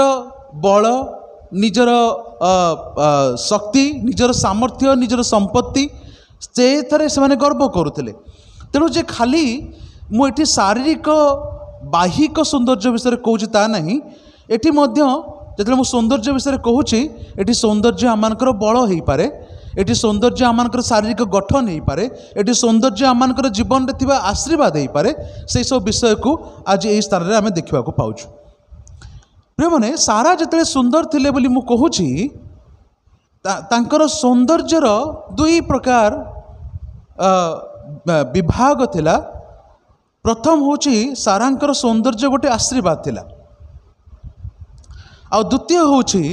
Speaker 5: बल निजर शक्ति निजर सामर्थ्य निजर संपत्ति से थरे से माने गर्व करुथिले। तेणु जे खाली मुझे शारीरिक बाहिक सौंदर्य विषय कहूँ ता नहीं एटी मध्य जो सौंदर्य विषय कहूँ एटी सौंदर्य आमर बल हो पारे एटी सौंदर्य आमर शारीरिक गठन हो पारे एटी सौंदर्य आमर जीवन में आशीर्वाद हो पारे से सब विषय को आज यही स्थान में आम देखा पाऊँ। प्रिय माने सारा जिते सुंदर थिले बोली मु कहूँ तांकर सौंदर्यर दुई प्रकार विभाग थिला। प्रथम होची सारांकर सौंदर्य गोटे आशीर्वाद थिला आ द्वितीय होची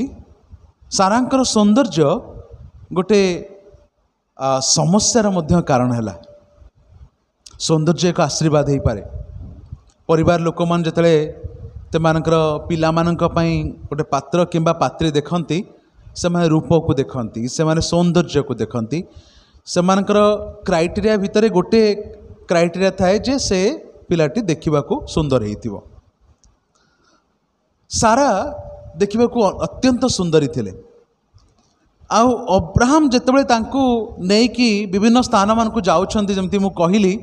Speaker 5: सारांकर सौंदर्य गोटे समस्यार मध्य कारण है। सौंदर्य एक आशीर्वाद हो पारे परिवार लोक मान जतले ते मानकर पिला मानक पई गोटे पात्र किंबा पात्री देखंती से माने रूप को देखंती से माने सौंदर्य को देखंती से मानकर क्राइटेरिया भितर गोटे क्राइटेरिया थाए जे से पिलाटी देखिबा को सुंदर हेतिबो। सारा देखिबा को अत्यंत सुंदरी थिले आउ अब्राहम जेतेबेले तांको नेकी विभिन्न स्थान मान को जाउछंती जेमती मु कहिली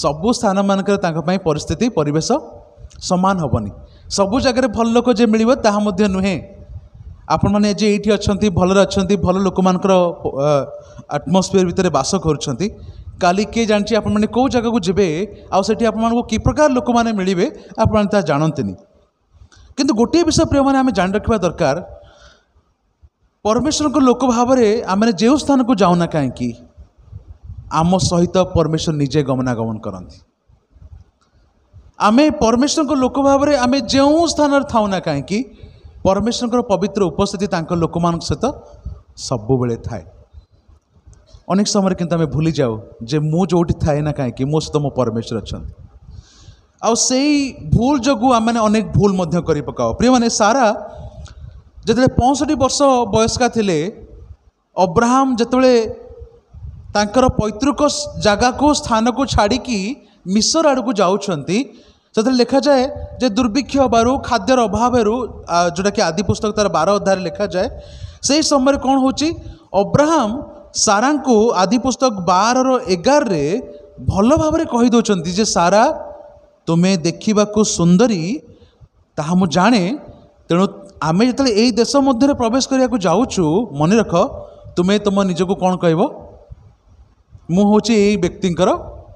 Speaker 5: सबु स्थान मानकर तांका पई परिस्थिति परिवेश समान होबनी सबु जगह भल लोक जे मिलिबो ताहा मध्ये नुहे आपण माने जे एठी अछंती भलरे अछंती भल लोक मानकर एटमॉस्फेयर भितर बास करूछंती काली के जानछि आपण माने को जगह को जिबे आ सेठी आपण मानको की प्रकार लोक माने मिलिबे आपण माने ता जानंतिनी किंतु गोटे विषय प्रिय माने आमे जान रखिबा दरकार परमेश्वर को लोक भाव में आम जो स्थान को जाऊना कहीं आम सहित परमेश्वर निजे गमनागमन करती आम परमेश्वर को लोक भाव में आम जो स्थान थाउना कहीं परमेश्वर को पवित्र उपस्थिति लोक मान सहित सब बेले थाए। अनेक समय किंतु आम भूली जाऊ जे मु जो थाए ना कहीं मो सहित मो परमेश्वर अच्छा आ से भूल जो आम अनेक भूल कर पकाओ। प्रिय माने सारा जिते 65 वर्ष बयस्का थिले अब्राहम जिते तांकर पैतृक जगह को स्थान को छाड़ी मिस्र आड़ को जाऊँगी से लिखा जाए जे दुर्भिक्ष हबारू खाद्यर अभाव जोटा कि आदि पुस्तक तार 12 अध्याय लिखा जाए से समय कौन हो अब्राहम सारा को आदि पुस्तक 12:11 रे भल भाव कही दौरान जे सारा तुम्हें देखा सुंदरी ताहा मु जाने तेणु आमे जिते यही देश मध्य प्रवेश करने को जाऊँ मन रख तुम्हें तुम निजक कौन कह मु हूँ यही व्यक्तिंकर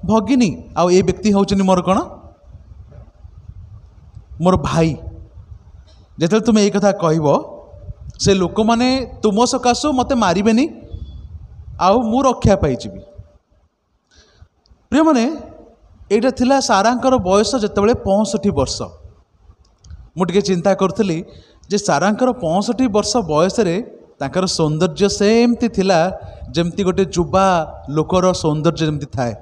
Speaker 5: भगिनी आ व्यक्ति हूँ मोर कौन मोर भाई ଯେତେବେଳେ ତୁମେ ଏଇ କଥା କହିବ ସେ ଲୋକମାନେ ତୁମ ସକାଶୁ ମୋତେ ମାରିବେନି ଆଉ ମୁଁ ରକ୍ଷା ପାଇଯିବି। ପ୍ରିୟମାନେ, ଏଇଟା ଥିଲା ସାରାଙ୍କର ବୟସ ଯେତେବେଳେ 65 ବର୍ଷ। ମୁଁ ଟିକେ ଚିନ୍ତା କରୁଥିଲି ଯେ ସାରାଙ୍କର 65 ବର୍ଷ ବୟସରେ ତାଙ୍କର ସୌନ୍ଦର୍ଯ୍ୟ ସେମିତି ଥିଲା ଯେମିତି ଗୋଟେ ଯୁବା ଲୋକର ସୌନ୍ଦର୍ଯ୍ୟ ଯେମିତି ଥାଏ।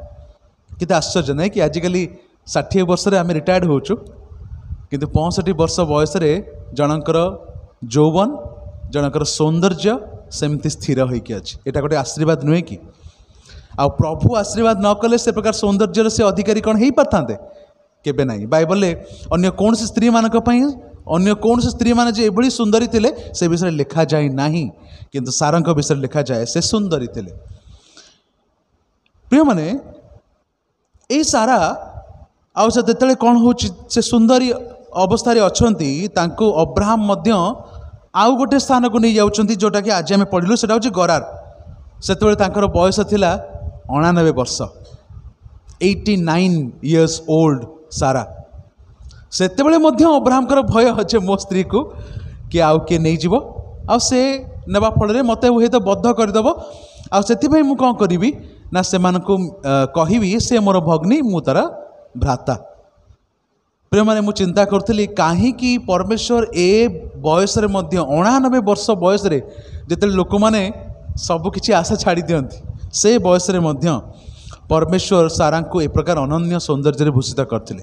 Speaker 5: କେତେ ଆଶ୍ଚର୍ଯ୍ୟ ନାହିଁ କି ଆଜିକାଲି 60 ବର୍ଷରେ ଆମେ ରିଟାୟାର୍ଡ ହେଉଛୁ, କିନ୍ତୁ 65 ବର୍ଷ ବୟସରେ ଜଣଙ୍କର ଯୌବନ, ଜଣଙ୍କର ସୌନ୍ଦର୍ଯ୍ୟ ସେମିତି ସ୍ଥିର ହୋଇକି ଅଛି। ଏଇଟା ଗୋଟେ ଆଶୀର୍ବାଦ ନୁହେଁ କି? ଆଉ ପ୍ରଭୁ ଆଶୀର୍ବାଦ ନ କଲେ ସେ ପ୍ରକାର ସୌନ୍ଦର୍ଯ୍ୟର ସେ ଅଧିକାରୀ କ'ଣ ହେଇପାରିଥାନ୍ତେ? କେବେ ନାହିଁ। ବାଇବଲରେ ଅନ୍ୟ କୌଣସି ସ୍ତ୍ରୀମାନଙ୍କ ପାଇଁ, ଅନ୍ୟ କୌଣସି ସ୍ତ୍ରୀମାନେ ଯେ ଏଭଳି ସୁନ୍ଦରୀ ଥିଲେ ସେ ବିଷୟରେ ଲେଖାଯାଏ ନାହିଁ, କିନ୍ତୁ ସାରାଙ୍କ ବିଷୟରେ ଲେଖାଯାଏ ସେ ସୁନ୍ଦରୀ ଥିଲେ। ପ୍ରିୟମାନେ, ଏଇ ସାରା ଆଉ ସେ ଯେତେବେଳେ କ'ଣ ହେଉଛି, ସେ ସୁନ୍ଦରୀ ଅବସ୍ଥାରେ ଅଛନ୍ତି, ତାଙ୍କୁ ଅବ୍ରାହମ ମଧ୍ୟ ଆଉ ଗୋଟେ ସ୍ଥାନକୁ ନେଇ ଯାଉଛନ୍ତି, ଯେଉଁଟାକି ଆଜି ଆମେ ପଢ଼ିଲୁ, ସେଇଟା ହେଉଛି ଗରାର। ସେତେବେଳେ ତାଙ୍କର ବୟସ ଥିଲା 89 ବର୍ଷ, 89 years old ସାରା। ସେତେବେଳେ ମଧ୍ୟ ଅବ୍ରାହମଙ୍କର ଭୟ ଅଛି ମୋ ସ୍ତ୍ରୀକୁ କିଏ ଆଉ କିଏ ନେଇଯିବ, ଆଉ ସେ ନେବା ଫଳରେ ମୋତେ ହୁଏତ ବଦ୍ଧ କରିଦେବ, ଆଉ ସେଥିପାଇଁ ମୁଁ କ'ଣ କରିବି ନା ସେମାନଙ୍କୁ କହିବି ସେ ମୋର ଭଗ୍ନୀ, ମୁଁ ତାର ଭ୍ରାତା। ପ୍ରିୟମାନେ, ମୁଁ ଚିନ୍ତା କରୁଥିଲି କାହିଁକି ପରମେଶ୍ୱର ଏ ବୟସରେ ମଧ୍ୟ 89 ବର୍ଷ ବୟସରେ ଯେତେବେଳେ ଲୋକମାନେ ସବୁକିଛି ଆଶା ଛାଡ଼ି ଦିଅନ୍ତି, ସେ ବୟସରେ ମଧ୍ୟ ପରମେଶ୍ୱର ସାରାଙ୍କୁ ଏ ପ୍ରକାର ଅନନ୍ୟ ସୌନ୍ଦର୍ଯ୍ୟରେ ଭୂଷିତ କରିଥିଲେ।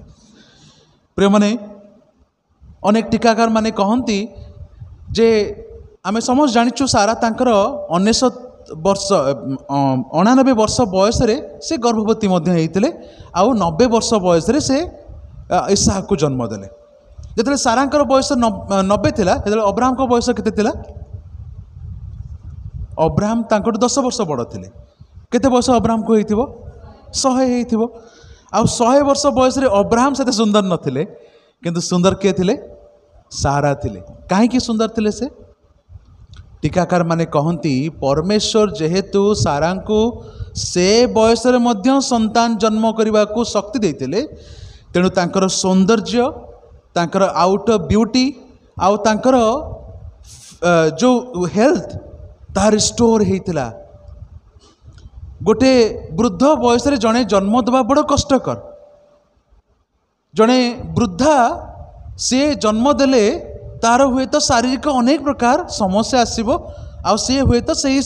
Speaker 5: ପ୍ରିୟମାନେ, ଅନେକ ଟୀକାକାର ମାନେ କହନ୍ତି ଯେ ଆମେ ସମସ୍ତେ ଜାଣିଛୁ ସାରା ତାଙ୍କର 99 ବର୍ଷ ବୟସରେ ସେ ଗର୍ଭବତୀ ମଧ୍ୟ ହେଇଥିଲେ, ଆଉ 90 ବର୍ଷ ବୟସରେ ସେ ଇସାହାକୁ ଜନ୍ମ ଦେଲେ। ଯେତେବେଳେ ସାରାଙ୍କର ବୟସ 90 ଥିଲା, ସେତେବେଳେ ଅବ୍ରାହମଙ୍କ ବୟସ କେତେ ଥିଲା? ଅବ୍ରାହମ ତାଙ୍କଠୁ 10 ବର୍ଷ ବଡ଼ ଥିଲେ। କେତେ ବର୍ଷ ଅବ୍ରାହମକୁ ହେଇଥିବ? 100 ହେଇଥିବ। ଆଉ 100 ବର୍ଷ ବୟସରେ ଅବ୍ରାହମ ସେତେ ସୁନ୍ଦର ନଥିଲେ, କିନ୍ତୁ ସୁନ୍ଦର କିଏ ଥିଲେ? ସାରା ଥିଲେ। କାହିଁକି ସୁନ୍ଦର ଥିଲେ ସେ? ଟୀକାକାର ମାନେ କହନ୍ତି ପରମେଶ୍ୱର ଯେହେତୁ ସାରାଙ୍କୁ ସେ ବୟସରେ ମଧ୍ୟ ସନ୍ତାନ ଜନ୍ମ କରିବାକୁ ଶକ୍ତି ଦେଇଥିଲେ, ତେଣୁ ତାଙ୍କର ସୌନ୍ଦର୍ଯ୍ୟ, ତାଙ୍କର ଆଉଟର ବ୍ୟୁଟି ଆଉ ତାଙ୍କର ଯେଉଁ ହେଲ୍ଥ ତାହା ରିଷ୍ଟୋର ହେଇଥିଲା। ଗୋଟେ ବୃଦ୍ଧ ବୟସରେ ଜଣେ ଜନ୍ମ ଦେବା ବଡ଼ କଷ୍ଟକର। ଜଣେ ବୃଦ୍ଧା ସେ ଜନ୍ମ ଦେଲେ ତାର ହୁଏତ ଶାରୀରିକ ଅନେକ ପ୍ରକାର ସମସ୍ୟା ଆସିବ, ଆଉ ସେ ହୁଏତ ସେଇ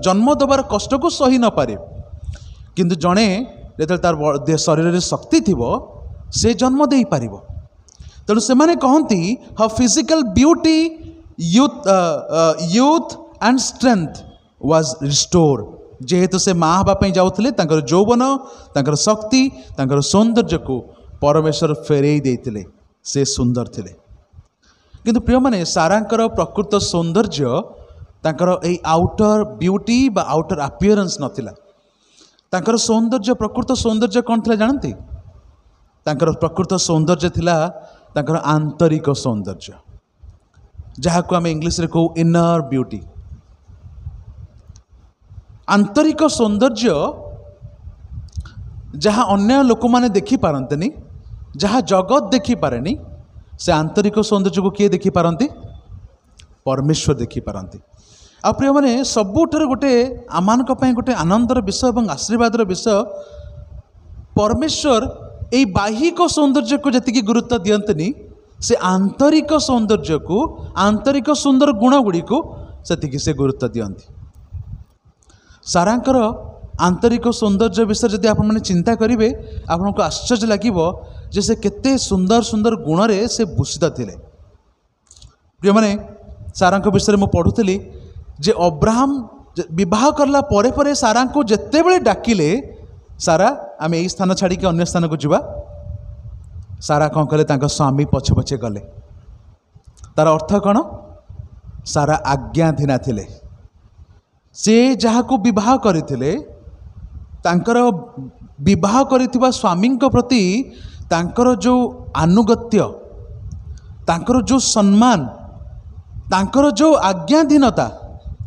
Speaker 5: ଜନ୍ମ ଦେବାର କଷ୍ଟକୁ ସହି ନପାରେ। କିନ୍ତୁ ଜଣେ ଯେତେବେଳେ ତାର ଶରୀରରେ ଶକ୍ତି ଥିବ ସେ ଜନ୍ମ ଦେଇପାରିବ। ତେଣୁ ସେମାନେ କହନ୍ତି her physical beauty, youth and strength was restored। ଯେହେତୁ ସେ ମା ହେବା ପାଇଁ ଯାଉଥିଲେ, ତାଙ୍କର ଯୌବନ, ତାଙ୍କର ଶକ୍ତି, ତାଙ୍କର ସୌନ୍ଦର୍ଯ୍ୟକୁ ପରମେଶ୍ୱର ଫେରେଇ ଦେଇଥିଲେ। ସେ ସୁନ୍ଦର ଥିଲେ। କିନ୍ତୁ ପ୍ରିୟମାନେ, ସାରାଙ୍କର ପ୍ରକୃତ ସୌନ୍ଦର୍ଯ୍ୟ ତାଙ୍କର ଏଇ ଆଉଟର ବ୍ୟୁଟି ବା ଆଉଟର ଆପିୟରାନ୍ସ ନଥିଲା। ତାଙ୍କର ସୌନ୍ଦର୍ଯ୍ୟ, ପ୍ରକୃତ ସୌନ୍ଦର୍ଯ୍ୟ କ'ଣ ଥିଲା ଜାଣନ୍ତି? ତାଙ୍କର ପ୍ରକୃତ ସୌନ୍ଦର୍ଯ୍ୟ ଥିଲା ତାଙ୍କର ଆନ୍ତରିକ ସୌନ୍ଦର୍ଯ୍ୟ, ଯାହାକୁ ଆମେ ଇଂଲିଶରେ କହୁ ଇନର ବ୍ୟୁଟି। ଆନ୍ତରିକ ସୌନ୍ଦର୍ଯ୍ୟ ଯାହା ଅନ୍ୟ ଲୋକମାନେ ଦେଖିପାରନ୍ତିନି, ଯାହା ଜଗତ ଦେଖିପାରେନି, ସେ ଆନ୍ତରିକ ସୌନ୍ଦର୍ଯ୍ୟକୁ କିଏ ଦେଖିପାରନ୍ତି? ପରମେଶ୍ୱର ଦେଖିପାରନ୍ତି। ଆଉ ପ୍ରିୟମାନେ, ସବୁଠାରୁ ଗୋଟେ ଆମମାନଙ୍କ ପାଇଁ ଗୋଟେ ଆନନ୍ଦର ବିଷୟ ଏବଂ ଆଶୀର୍ବାଦର ବିଷୟ, ପରମେଶ୍ୱର ଏଇ ବାହ୍ୟିକ ସୌନ୍ଦର୍ଯ୍ୟକୁ ଯେତିକି ଗୁରୁତ୍ୱ ଦିଅନ୍ତିନି, ସେ ଆନ୍ତରିକ ସୌନ୍ଦର୍ଯ୍ୟକୁ, ଆନ୍ତରିକ ସୁନ୍ଦର ଗୁଣଗୁଡ଼ିକୁ ସେତିକି ସେ ଗୁରୁତ୍ୱ ଦିଅନ୍ତି। ସାରାଙ୍କର ଆନ୍ତରିକ ସୌନ୍ଦର୍ଯ୍ୟ ବିଷୟରେ ଯଦି ଆପଣମାନେ ଚିନ୍ତା କରିବେ, ଆପଣଙ୍କୁ ଆଶ୍ଚର୍ଯ୍ୟ ଲାଗିବ ଯେ ସେ କେତେ ସୁନ୍ଦର ସୁନ୍ଦର ଗୁଣରେ ସେ ଭୂଷିତ ଥିଲେ। ପ୍ରିୟମାନେ, ସାରାଙ୍କ ବିଷୟରେ ମୁଁ ପଢ଼ୁଥିଲି ଯେ ଅବ୍ରାହମ ବିବାହ କଲା ପରେ ପରେ ସାରାଙ୍କୁ ଯେତେବେଳେ ଡାକିଲେ, ସାରା ଆମେ ଏଇ ସ୍ଥାନ ଛାଡ଼ିକି ଅନ୍ୟ ସ୍ଥାନକୁ ଯିବା, ସାରା କ'ଣ କଲେ? ତାଙ୍କ ସ୍ୱାମୀ ପଛେ ପଛେ ଗଲେ। ତାର ଅର୍ଥ କ'ଣ? ସାରା ଆଜ୍ଞାଧୀନା ଥିଲେ। ସେ ଯାହାକୁ ବିବାହ କରିଥିଲେ, ତାଙ୍କର ବିବାହ କରିଥିବା ସ୍ୱାମୀଙ୍କ ପ୍ରତି ତାଙ୍କର ଯେଉଁ ଆନୁଗତ୍ୟ, ତାଙ୍କର ଯେଉଁ ସମ୍ମାନ, ତାଙ୍କର ଯେଉଁ ଆଜ୍ଞାଧୀନତା,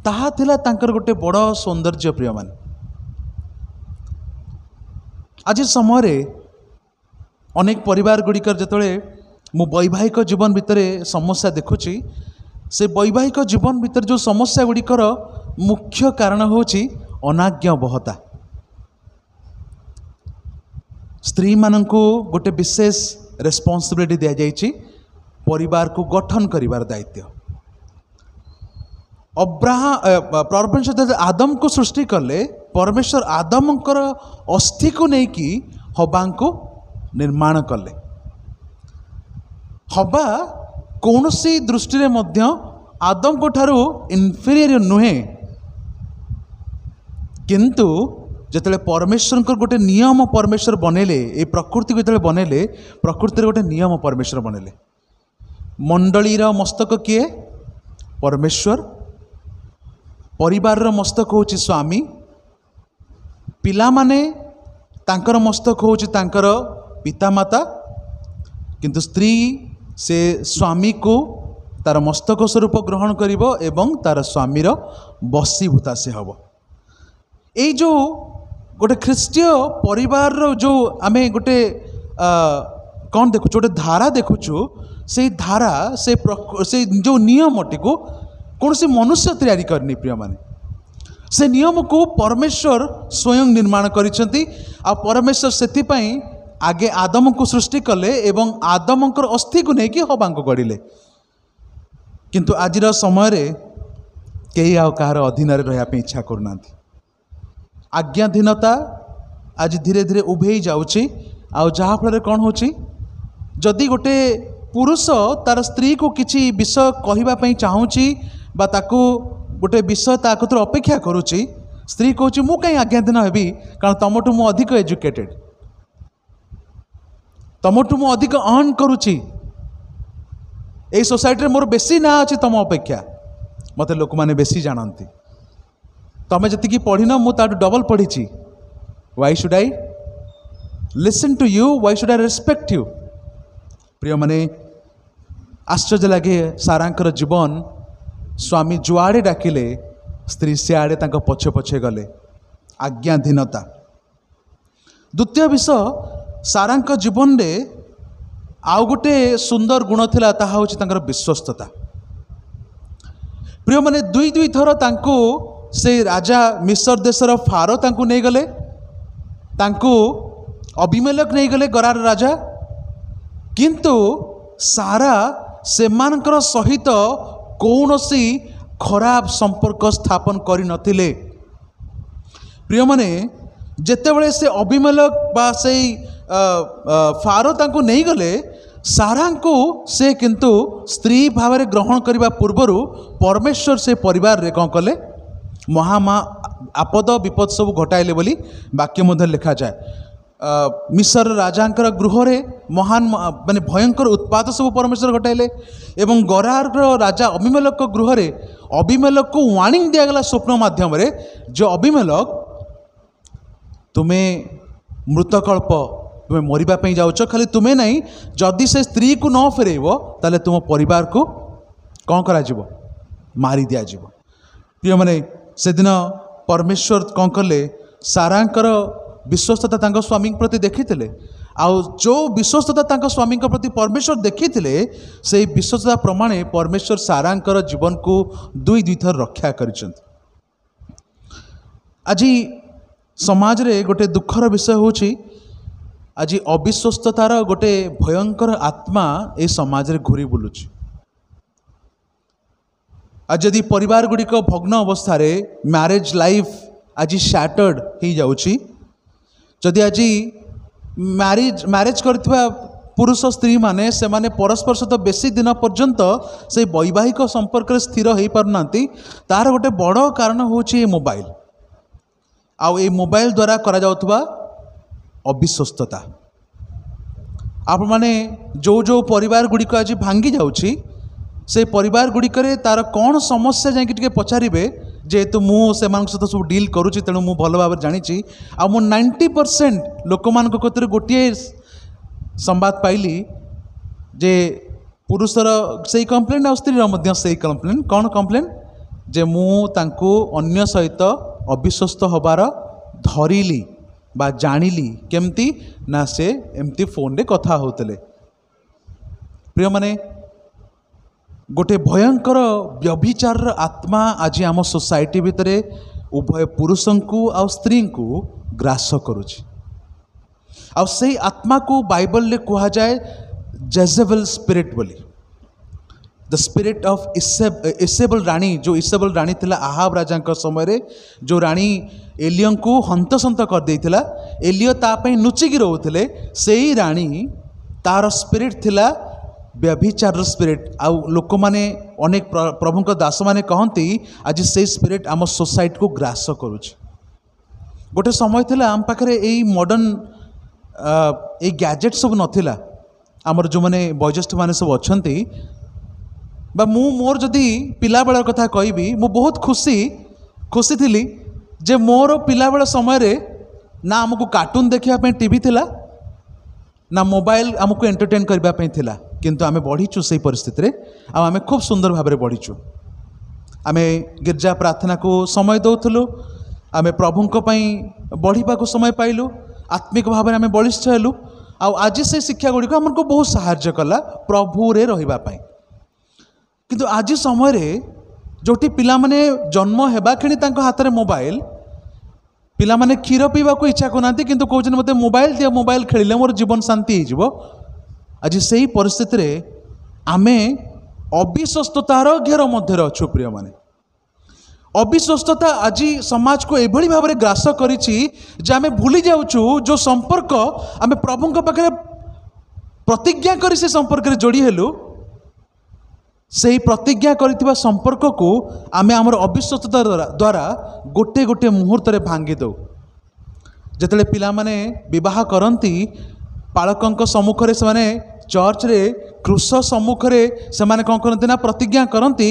Speaker 5: ତାହା ଥିଲା ତାଙ୍କର ଗୋଟେ ବଡ଼ ସୌନ୍ଦର୍ଯ୍ୟ। ପ୍ରିୟମାନେ, ଆଜି ସମୟରେ ଅନେକ ପରିବାର ଗୁଡ଼ିକର ଯେତେବେଳେ मु वैवाहिक जीवन भितर समस्या देखुची से वैवाहिक जीवन भितर जो समस्या गुड़िकर मुख्य कारण होची अनाज्ञाबहता। स्त्री मानंकु गोटे विशेष रेस्पॉन्सिबिलिटी दिया जाइछि परिवार को गठन करिवार दायित्व। परमेश्वर आदम को सृष्टि कले परमेश्वर आदमकर अस्थि को लेकिन हवा को निर्माण कले। हवा कौन सी दृष्टि रे मध्य आदम को ठारू इन्फीरियर नुहे, किंतु जिते परमेश्वर गोटे नियम परमेश्वर बनैले ये प्रकृति को जो बनैले प्रकृति गोटे नियम परमेश्वर बनैले। मंडलीर मस्तक किए परमेश्वर, परिवार मस्तक हूँ स्वामी, पिला माने तांकर मस्तक हूँ तांकर पितामाता, किंतु स्त्री से स्वामी को तार मस्तक स्वरूप ग्रहण करिवो एवं तार स्वामीर बसीभूता से हम। ये जो गोटे ख्रीष्टीय परिवार जो आमे गोटे कौन देखु गोटे धारा देखुचु से धारा से जो नियमटी को कौन से मनुष्य तैयारी करनी प्रिय माने से नियम को परमेश्वर स्वयं निर्माण करिसेंती। आ परमेश्वर सेतिपाई आगे आदम को सृष्टि कले एवं आदमकर अस्थि को लेकिन हवा को गढ़िले, किंतु आजिर समय रे कई आ कहार अधीन रहा इच्छा करना। आज्ञाधीनता आज धीरे धीरे उभे जाउची। आ जहाँफल कौन हो जदि गोटे पुरुष तार स्त्री को किसी विषय कहवाई चाहूँगी बा ताकू गोटे विषय ता कतर अपेक्षा करुच्ची, स्त्री कहूँ मु कहीं आज्ञाधीन हेबी कारण तुमठू मु अधिक एजुकेटेड, तुमठू मु अधिक अर्न करुच्ची, ए सोसाइटी मोर बेसी ना अच्छी तुम अपेक्षा, मत लोक मैंने बेसी जानती, तमें जी पढ़िन मु डबल पढ़ी, why should I listen to you, why should I respect you. प्रिय माने आश्चर्य लगे सारांकर जीवन स्वामी जुआड़े डाकिले स्त्री सियाड़े तांको पछे पछे गले, आज्ञाधीनता। द्वितीय विषय सारांक जीवन रे आउ गोटे सुंदर गुण थिला ताहा होछि तांकर विश्वस्तता। प्रिय माने दुई दुई थर तांको से राजा मिस्र देशर फारो तांको नहीं गले, तांको अभिमेलक नहीं गले गरार राजा, किंतु सारा सेमानकर सहित कौनसी खराब संपर्क स्थापन करि नथिले। प्रिय माने जेतेबेले से अभिमेलक बा से फारो तांको नहीं गले सारा को से किंतु स्त्री भाव में ग्रहण करने पूर्वर परमेश्वर से परिवार रे कौन कले महामा आपद विपद सब घटाइले बोली वाक्य मध्य लिखा जाए। मिस्र राजांकर गृह रे महान माने भयंकर उत्पात सब परमेश्वर घटाइले एवं गरार राजा अभिमेलक गृह रे अभिमेलक को वार्निंग दिया गला स्वप्न माध्यम रे, जो अभिमेलक तुम्हें मृतकल्प तुम्हें मरवाई जाऊच, खाली तुम्हें नहीं जदि से स्त्री को न फेरब ताले तुम परिवार को कौन करा जीवो मारी दिया जीवो। प्रिय माने से दिन परमेश्वर कौन कले सारांकर विश्वस्तता तांको स्वामी प्रति देखिथिले, आउ जो विश्वस्तता तांको स्वामी प्रति परमेश्वर देखिथिले से विश्वस्तता प्रमाणे परमेश्वर सारांकर जीवन को दुई दुई थर रक्षा करिसेंती। आज समाज रे गोटे दुखर विषय होछि आज अविश्वस्ततार गोटे भयंकर आत्मा ए समाज रे घूरी बुलुछि। आज यदि परिवार गुड़िक भग्न अवस्था रे मैरिज लाइफ आज शैटर्ड हो जाउछि, जदि आज मैरिज करथिबा पुरुष स्त्री माने से माने परस्पर सहित बेसी दिन पर्यंत से वैवाहिक संपर्क स्थिर हो पारनांती, तार गोटे बड़ कारण होछि मोबाइल। आउ ए मोबाइल द्वारा करा जाउथबा अविश्वस्तता। आप माने जो जो परिवार गुड़िक आज भांगी जाउछि से परिवार गुड़िक तार कौन समस्या जाकि पचारे जेहेतु मु से सहित सब डील करुँची तेणु मु भल भाव जानी आ 90% लोक मान गोटे संवाद पाइली जे पुरुषर से कंप्लेन आ स्त्री से कंप्लेन कौन कंप्लेन जे मु तांको अन्य सहित अविश्वस्त होबार धरिली बा जानिली केमती ना से एमती फोन रे कथा होतले। प्रिय माने गोटे भयंकर व्यभिचार आत्मा आज आम सोसाइटी भितर उभय पुरुष को आ स्त्री को ग्रास करुछि। आ से आत्मा को बाइबल ले कहा जाए जेजेबल स्पिरिट बोली, द स्पिरिट ऑफ इसेबल राणी, जो इसेबल राणी थिला आहाब राजा समय रे, जो राणी एलियो को हंतसंत कर देइथिला, एलियो ता पई नुचिकी रहउथिले, सेही राणी तार स्पिरिट थिला व्यभिचार स्पिरिट। आउ लोक माने अनेक प्रभुଙ୍କ दास माने कहती आज से स्पिरिट आम सोसाइटी को ग्रास करुछि। गोटे समय थिला आम पाखरे एई मॉडर्न ए गैजेट सब नथिला, आमर जो माने वयोज्येष्ठ माने सब अछंती बा मु मोर जदि पिला बेलार कथा कहबी, मु बहुत खुशी थिली जे मोर पिला बेला समय रे ना हमको कार्टून देखिया पे टीवी थिला, ना मोबाइल आमको एंटरटेन करबा पे थिला, किंतु आमे बढ़ीचु से परिस्थिति रे, आमे खूब सुंदर भाव में बढ़ीचु। आमे गिरजा प्रार्थना को समय दौथलु, आमे प्रभुंक पई बढ़िबा को समय पाइलु, आत्मिक भाव में आमे बलिष्ठ हेलु। आज से शिक्षा गुड़ी हमको बहुत सहायता कला प्रभु रे रहिबा पई। किंतु आज समय रे जोटी पिला माने जन्म हेबा खिणी तांको हाथ रे मोबाइल, पिला माने क्षीर पीवा को इच्छा करनांती, किंतु कहउछन मते मोबाइल दिया, मोबाइल खेलिले मोर जीवन शांति हो। आज से ही परिस्थिति रे आमे अविश्वस्ततार घेर मध्य अच्छु। प्रिय माने अविश्वस्तता आज समाज को एभली भाव में ग्रास करिछि जे आमे भूली जाउछु जो संपर्क आमे प्रभुଙ୍କ पाखरे प्रतिज्ञा करी से संपर्क रे जोड़ी हेलु, से प्रतिज्ञा करिथिबा संपर्क को आमे हमर अविश्वस्तता द्वारा गोटे गोटे मुहूर्त रे भांगी दो। जेतले पिला माने विवाह करंती पालकंक सम्मुख रे, से चर्च रे क्रूस सम्मुख रे से कौन करते ना प्रतिज्ञा करती,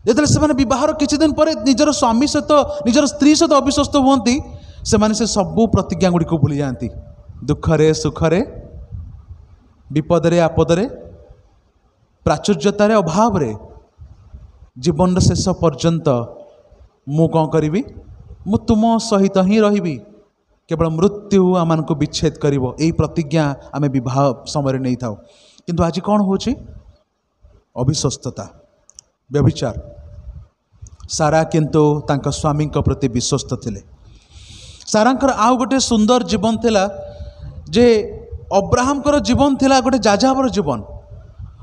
Speaker 5: जिते से बहार किछि दिन पर निजर स्वामी सहित निजर स्त्री सहित अविश्वस्त हुंती, से सबू प्रतिज्ञा गुड़ी को भूली जाती। दुखरे सुखरे, विपदरे आपदरे, प्राचुर्यतार अभाव रे, जीवन शेष पर्यंत मु कौन करी, मु तुम सहित ही रही, केवल मृत्यु आम को विच्छेद करिवो, यही प्रतिज्ञा आमे विवाह समय नहीं था। किंतु आज कौन होची? अविश्वस्तता, व्यभिचार। सारा किंतु तांका स्वामी प्रति विश्वस्त थिले। सारांकर आउ गोटे सुंदर जीवन थिला जे अब्राहम कर जीवन थिला गोटे जाजाबर जीवन।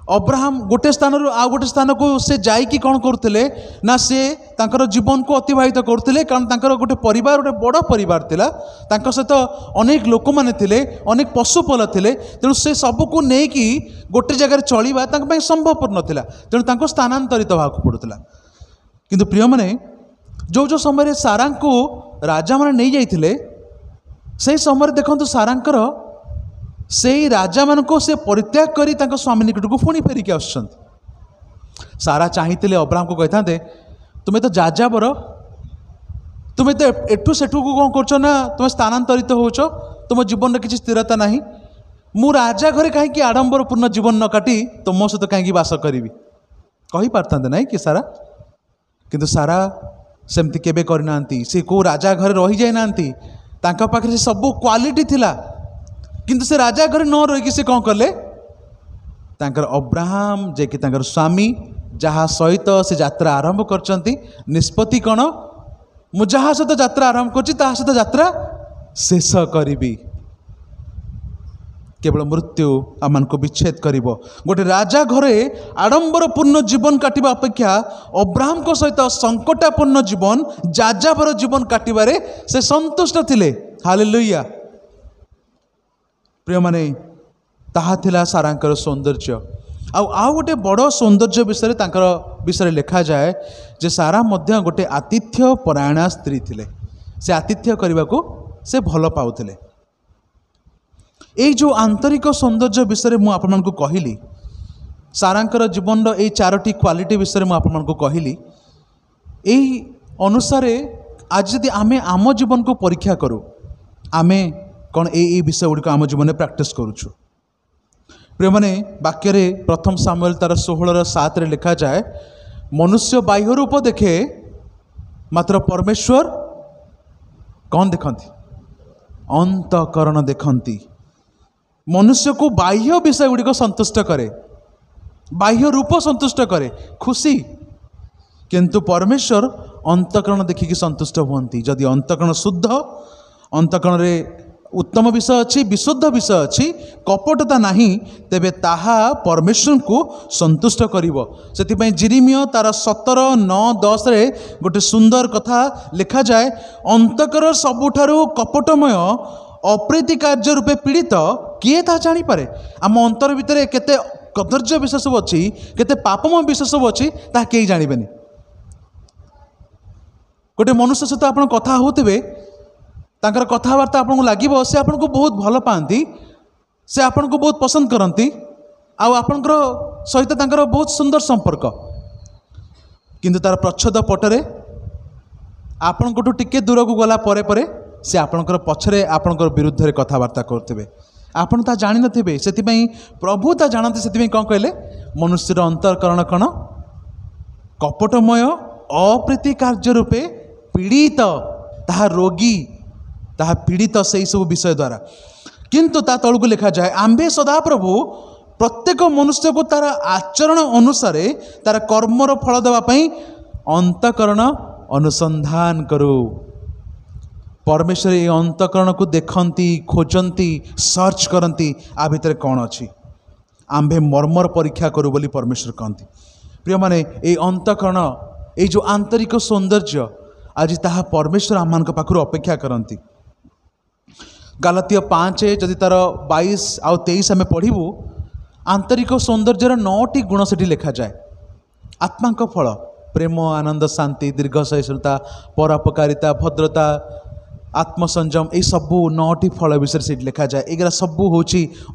Speaker 5: अब्राहम गोटे स्थान आउ गोटे स्थान को से जाइकी कौन करते ना, से तांकर जीवन को अतिबाहित करते, कारण तांकर गोटे परिवार, गोटे बड़ परिवार थिला, तांकर सहित अनेक लोक माने थिले, अनेक पशुपल थिले, तेणु से सबको नेकी गोटे जगह चलिबा तांक पई संभवपर नथिला, तेणु तांको स्थानांतरित होबाक पड़ुथिला। किंतु प्रिय माने जो समय सारा को राजा माने नहीं जाइथिले, से समय देखंतु सारांकर से राजा मान को से परित्याग करी तांको स्वामी निकट को पुणी फेरिकी आसुछंती। सारा चाहिए अब्राहम को कही था, तुम्हें तो जाजाबर, तुम्हें तो एठू सेठू को कौन कर ना, तुम्हें स्थानांतरित होच, तुम जीवन में किसी स्थिरता नहीं, मु राजा घरे कहीं आडंबरपूर्ण जीवन न काटी तुम सहित कहीं बास करी कही पारता ना कि सारा। किंतु सारा सेमती केबे करना, से को राजा घरे रही जाए ना, तांका पाखरे से सब क्वालिटी थिला, किंतु से राजा घरे न रही से कौन कले, तांकर अब्राहम जे कि तांकर स्वामी जहाँ सहित से यात्रा आरंभ करचंती, निष्पत्ति कौन, मु जहाँ सहित यात्रा आरंभ करची ता सहित यात्रा शेष करी, केवल मृत्यु आम को विच्छेद करिवो। गोटे राजा घरे आडंबरपूर्ण जीवन काटिबा अपेक्षा अब्राहम को सहित संकटापूर्ण जीवन, जाजाबर जीवन काटिबारे से संतुष्ट थिले। हालेलुया। प्रिय माने ताहा थिला सारांकर सौंदर्य। आउ गोटे बड़ सौंदर्य विषय लिखा जाए जे सारा मध्य गोटे आतिथ्य परायणा स्त्री थिले, से आतिथ्य करने को से भल पाउथिले। ये जो आंतरिक सौंदर्य विषय मु आपन को कहली, सारांकर जीवन ये चारोटी क्वालिटी विषय मु आपन को कहली, यही अनुसार आज यदि आमे आम जीवन को परीक्षा करूँ, आमे कौन ये विषय गुड़िक आम जीवन में प्रैक्टिस करुछु। प्रिय माने वाक्य रे प्रथम सामुएल तार 16:7 लिखा जाए, मनुष्य बाह्य रूप देखे मात्र परमेश्वर कौन देखती, अंतकरण देखती। मनुष्य को बाह्य विषय गुड़िक संतुष्ट करे, बाह्य रूप संतुष्ट करे, खुशी। किंतु परमेश्वर अंतकरण देखिकी संतुष्ट हुअन्ति। जदि अंतकरण शुद्ध, अंतकरण रे उत्तम विषय अच्छी, विशुद्ध विषय अच्छी, कपटता नहीं, तेबे ताहा परमेश्वर को संतुष्ट करिवो। सेतिपई जिरिमिय तार 17:9-10 रे गोटे सुंदर कथा लिखा जाए, अंतकर सबुठारु कपटमय अप्रीति कार्य रूपे पीड़ित किए ता जानी पारे। आम अंतर भितर केते कदर्य विषय सब अच्छी, केते पापमय विषय सब अच्छी, ता केही जानिबेनी। गोटे मनुष्य सहित आप कथा होते, तांकर कथबार्ता आपको लगे से आपको बहुत भल पाती, से आपको बहुत पसंद करती, आपणकर सहित तांकर बहुत सुंदर संपर्क। किंतु तार प्रच्छद पटरे आपणकठू टिके दूर को गला परे परे से आपणकर पछरे आपणकर विरुद्ध रे कथबार्ता करते, आपन ता जानि नथिबे। सेतिपई प्रभु ता जानते, सेतिपई कौन कहले, मनुष्यर अंतरकरण कण कपटमय अप्रीति कार्य रूपे पीड़ित, ताहा रोगी, ताहा पीड़ित से सब विषय द्वारा। किंतु ता तलू को लिखा जाए, आंबे सदा प्रभु प्रत्येक मनुष्य को तार आचरण अनुसार तार कर्मर फल देवाई अंतकरण अनुसंधान करू। परमेश्वर ये अंतकरण को देखती, खोजती, सर्च करती, आ भितर कौन अच्छी, आंबे मर्मर परीक्षा करू बोली परमेश्वर कहती। प्रिय माने ये अंतकरण, ये जो आंतरिक सौंदर्य आज ताहा परमेश्वर आम पाखु अपेक्षा करती। गालातिया 5 जदि तार 22 आउ 23 आम पढ़ू, आंतरिक सौंदर्यर 9टी गुण से लिखा जाए। आत्मा फल प्रेम, आनंद, शांति, दीर्घ सहिष्णुता, परोपकारिता, भद्रता, आत्मसंयम, ये सबू 9टी फल विषय से लिखा जाए। एगरा सबू हूँ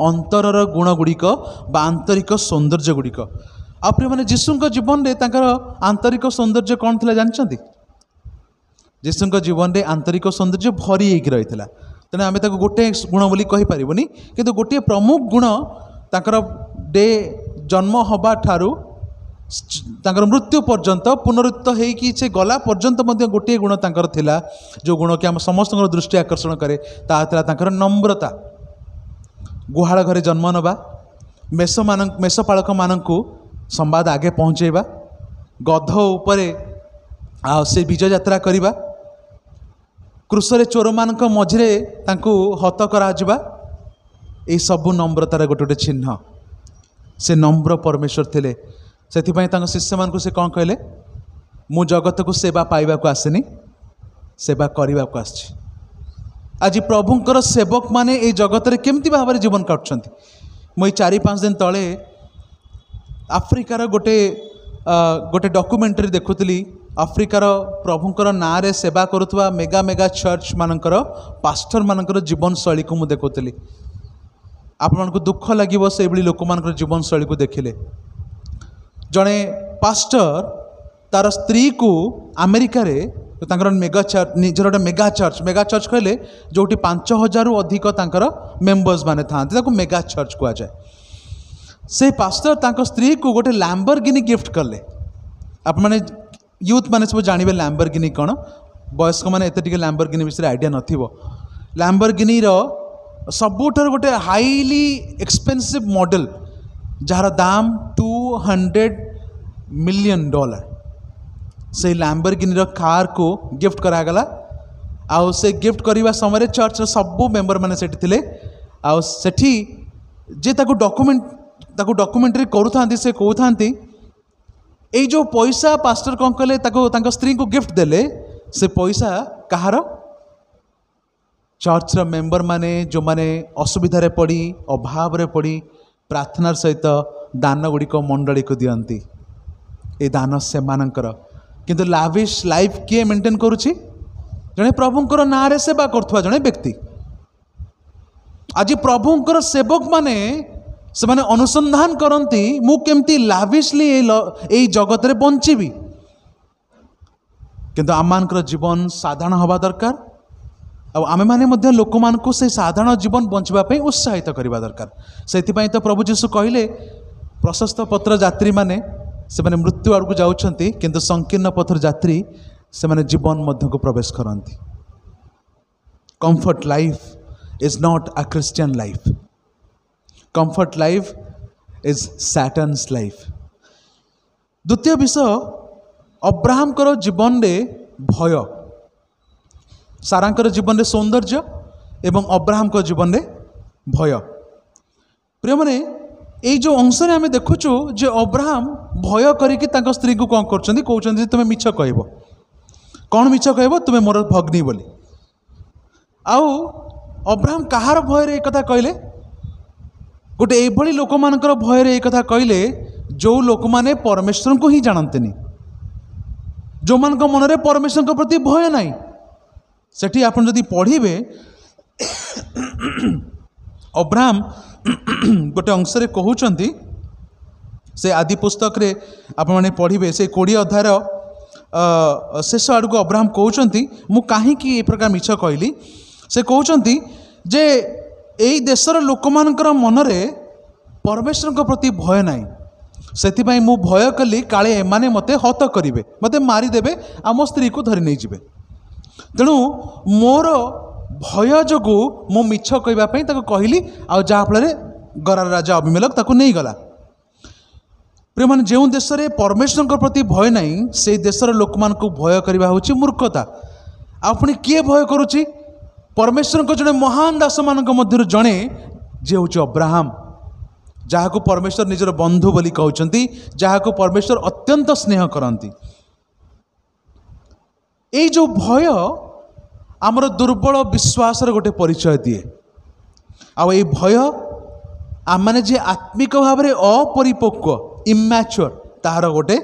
Speaker 5: अंतरर गुण गुड़िक बा आंतरिक सौंदर्य गुड़िक। आप मैंने जीशुଙ୍କ जीवन में तांकर आंतरिक सौंदर्य कौन था जानते? जीशुଙ୍କ जीवन में आंतरिक सौंदर्य भरी होगी रही है। तेना आम गोटे गुण बोली कहीपरबनी, किंतु गोटे प्रमुख गुण तांकर डे जन्म हवा ठारू तांकर मृत्यु पर्यंत पुनरुत्थ होइकी से गला पर्यंत गोटे गुण तांकर थिला, जो गुण कि आम समस्त दृष्टि आकर्षण करे, ताहा तांकर नम्रता। गुहाल घरे जन्म नवा, मेषपालक मानकू संवाद आगे पहुँचेबा, गध उपरे से विजय यात्रा करिबा, क्रूसरे चोर मानक मझिरे तांकू हत कराजिबा, ए सबु नम्रतार गोटे गोटे चिन्ह। से नम्र परमेश्वर थिले, सेथिपई तांको शिष्य मानकू से कौन कहले, मु जगत को सेवा पाइबा को आसेनी, सेवा करने को आछि। आज प्रभुंकर सेवक माने ए जगत रे केमती भाव जीवन काटुछंती। मुई 4-5 दिन तले आफ्रिकार गोटे गोटे डॉक्यूमेंटरी देखुली। आफ्रिकार प्रभुंकर ना रे सेवा करुवा मेगा मेगा चर्च मानकर पास्टर मानकर जीवन शैली को मु देखुली। आपण मानकु दुख लागिवो से भली लोक मानकर जीवन शैली को देखिले। जड़े पास्टर तार स्त्री को अमेरिका रे तांकर मेगा चर्च, निजर गोटे मेगा चर्च कहले जोटी 5000 रु अधिक तांकर मेंबर्स माने थांते, ताको मेगा चर्च कहा जाए। से पास्टर तांकर स्त्री को गोटे लैम्बोर्गिनी गिफ्ट करले। आप माने यूथ माने सब जानवे लैम्बोर्गिनी कौन, वयस्क माने एते टिके लैम्बोर्गिनी विषय आइडिया नथिबो। लैम्बोर्गिनी रो सबुठार गोटे हाईली एक्सपेंसिव मॉडल जार दाम $200 मिलियन। से लैम्बोर्गिनी रो कार को गिफ्ट करागला। आउ से गिफ्ट करवा समय चर्च सबू मेंबर माने सेठी थिले। आउ सेठी जे ताको डॉक्यूमेंटरी करूथांती से कहउथांती ए जो पैसा पास्टर कौन कले ताको तांको स्त्री को गिफ्ट देले, से पैसा कहार, चर्च रो मेंबर माने जो माने असुविधा पड़ी अभाव रे पड़ी प्रार्थनार सहित दान गुड़िक मंडली को दियंती। ए दान से मानकर किंतु लाविश लाइफ किए मेंटेन करुछि, जने प्रभुंकर ना रे सेवा करथुवा जने व्यक्ति। आज प्रभुंकर सेवक माने से माने अनुसंधान करती मु केमती लाविशली ए जगत रे बंचीबी। किंतु आममानकर जीवन साधारण हवा दरकार। आमे माने मध्य लोक मानकु से साधारण जीवन बंचवा पे उत्साहित करबा दरकार। सेथिपई तो प्रभु जीशु कहले प्रशस्त पत्र यात्री माने से माने मृत्यु आड़ को जाउछंती, किंतु संकीर्ण पथर यात्री से माने जीवन मध्य को प्रवेश करंती। Comfort life is not a Christian life. comfort life is Satan's life. द्वितीय विषय अब्राहम कर जीवन रे भय, सारांकर जीवन रे सौंदर्य एवं अब्राहम को जीवन रे भय। प्रिय माने ये जो अंश आम देखुचु जे अब्राहम भय करिकी तांको स्त्री को कौन करछंती, कहउछंती तुमे मिछ कहबो। कौन मिछ कहबो? तुमे मोर भग्नी बोली। आउ अब्राहम कहार भय रे कथा कहले? गोटे एभली लोक मानकर भय रे कथा कहले जो लोक माने परमेश्वर को ही जानतेनी, जो मान को मन रे परमेश्वर के प्रति भय नाही। सेठी आपण जदि पढ़िबे अब्राहम गोटे अंश रे कहउचंती, से आदि पुस्तक रे आपण माने पढ़िबे से 20 अध्यायर शेष आड़क अब्राहम कहउचंती मु काहे कि ए प्रकार मिछ कहली। से कहउचंती जे एई देशर लोक मानकर मन रे परमेश्वर के प्रति भय नाही, सेथिपाई मु भय कली काले एमाने मते हत करिवे, मते मारी देबे, आ मो स्त्री को धरि नै जिवे। तेणु मोर भय जोगु मु मिछ कहबा पई ताको कहली, आ जा फल गरार राजा अभिमेलक ताको नै गला। प्रिय माने जो देश रे परमेश्वर के प्रति भय नाही से देशर लोक मान को भय करबा होची मूर्खता। आपणी किए भय करूची? परमेश्वर को जड़े महान दास मान मध्य जड़े जे हूँ अब्राहम, जहाँ को परमेश्वर निजर बंधु बोली कहउचंती, जहाँ को परमेश्वर अत्यंत स्नेह करती। ये जो भय आमर दुर्बल विश्वास गोटे परिचय दिए। आ ये भय आम मैंने जे आत्मिक भाव में अपरिपक्व इम्याच्योर तार गोटे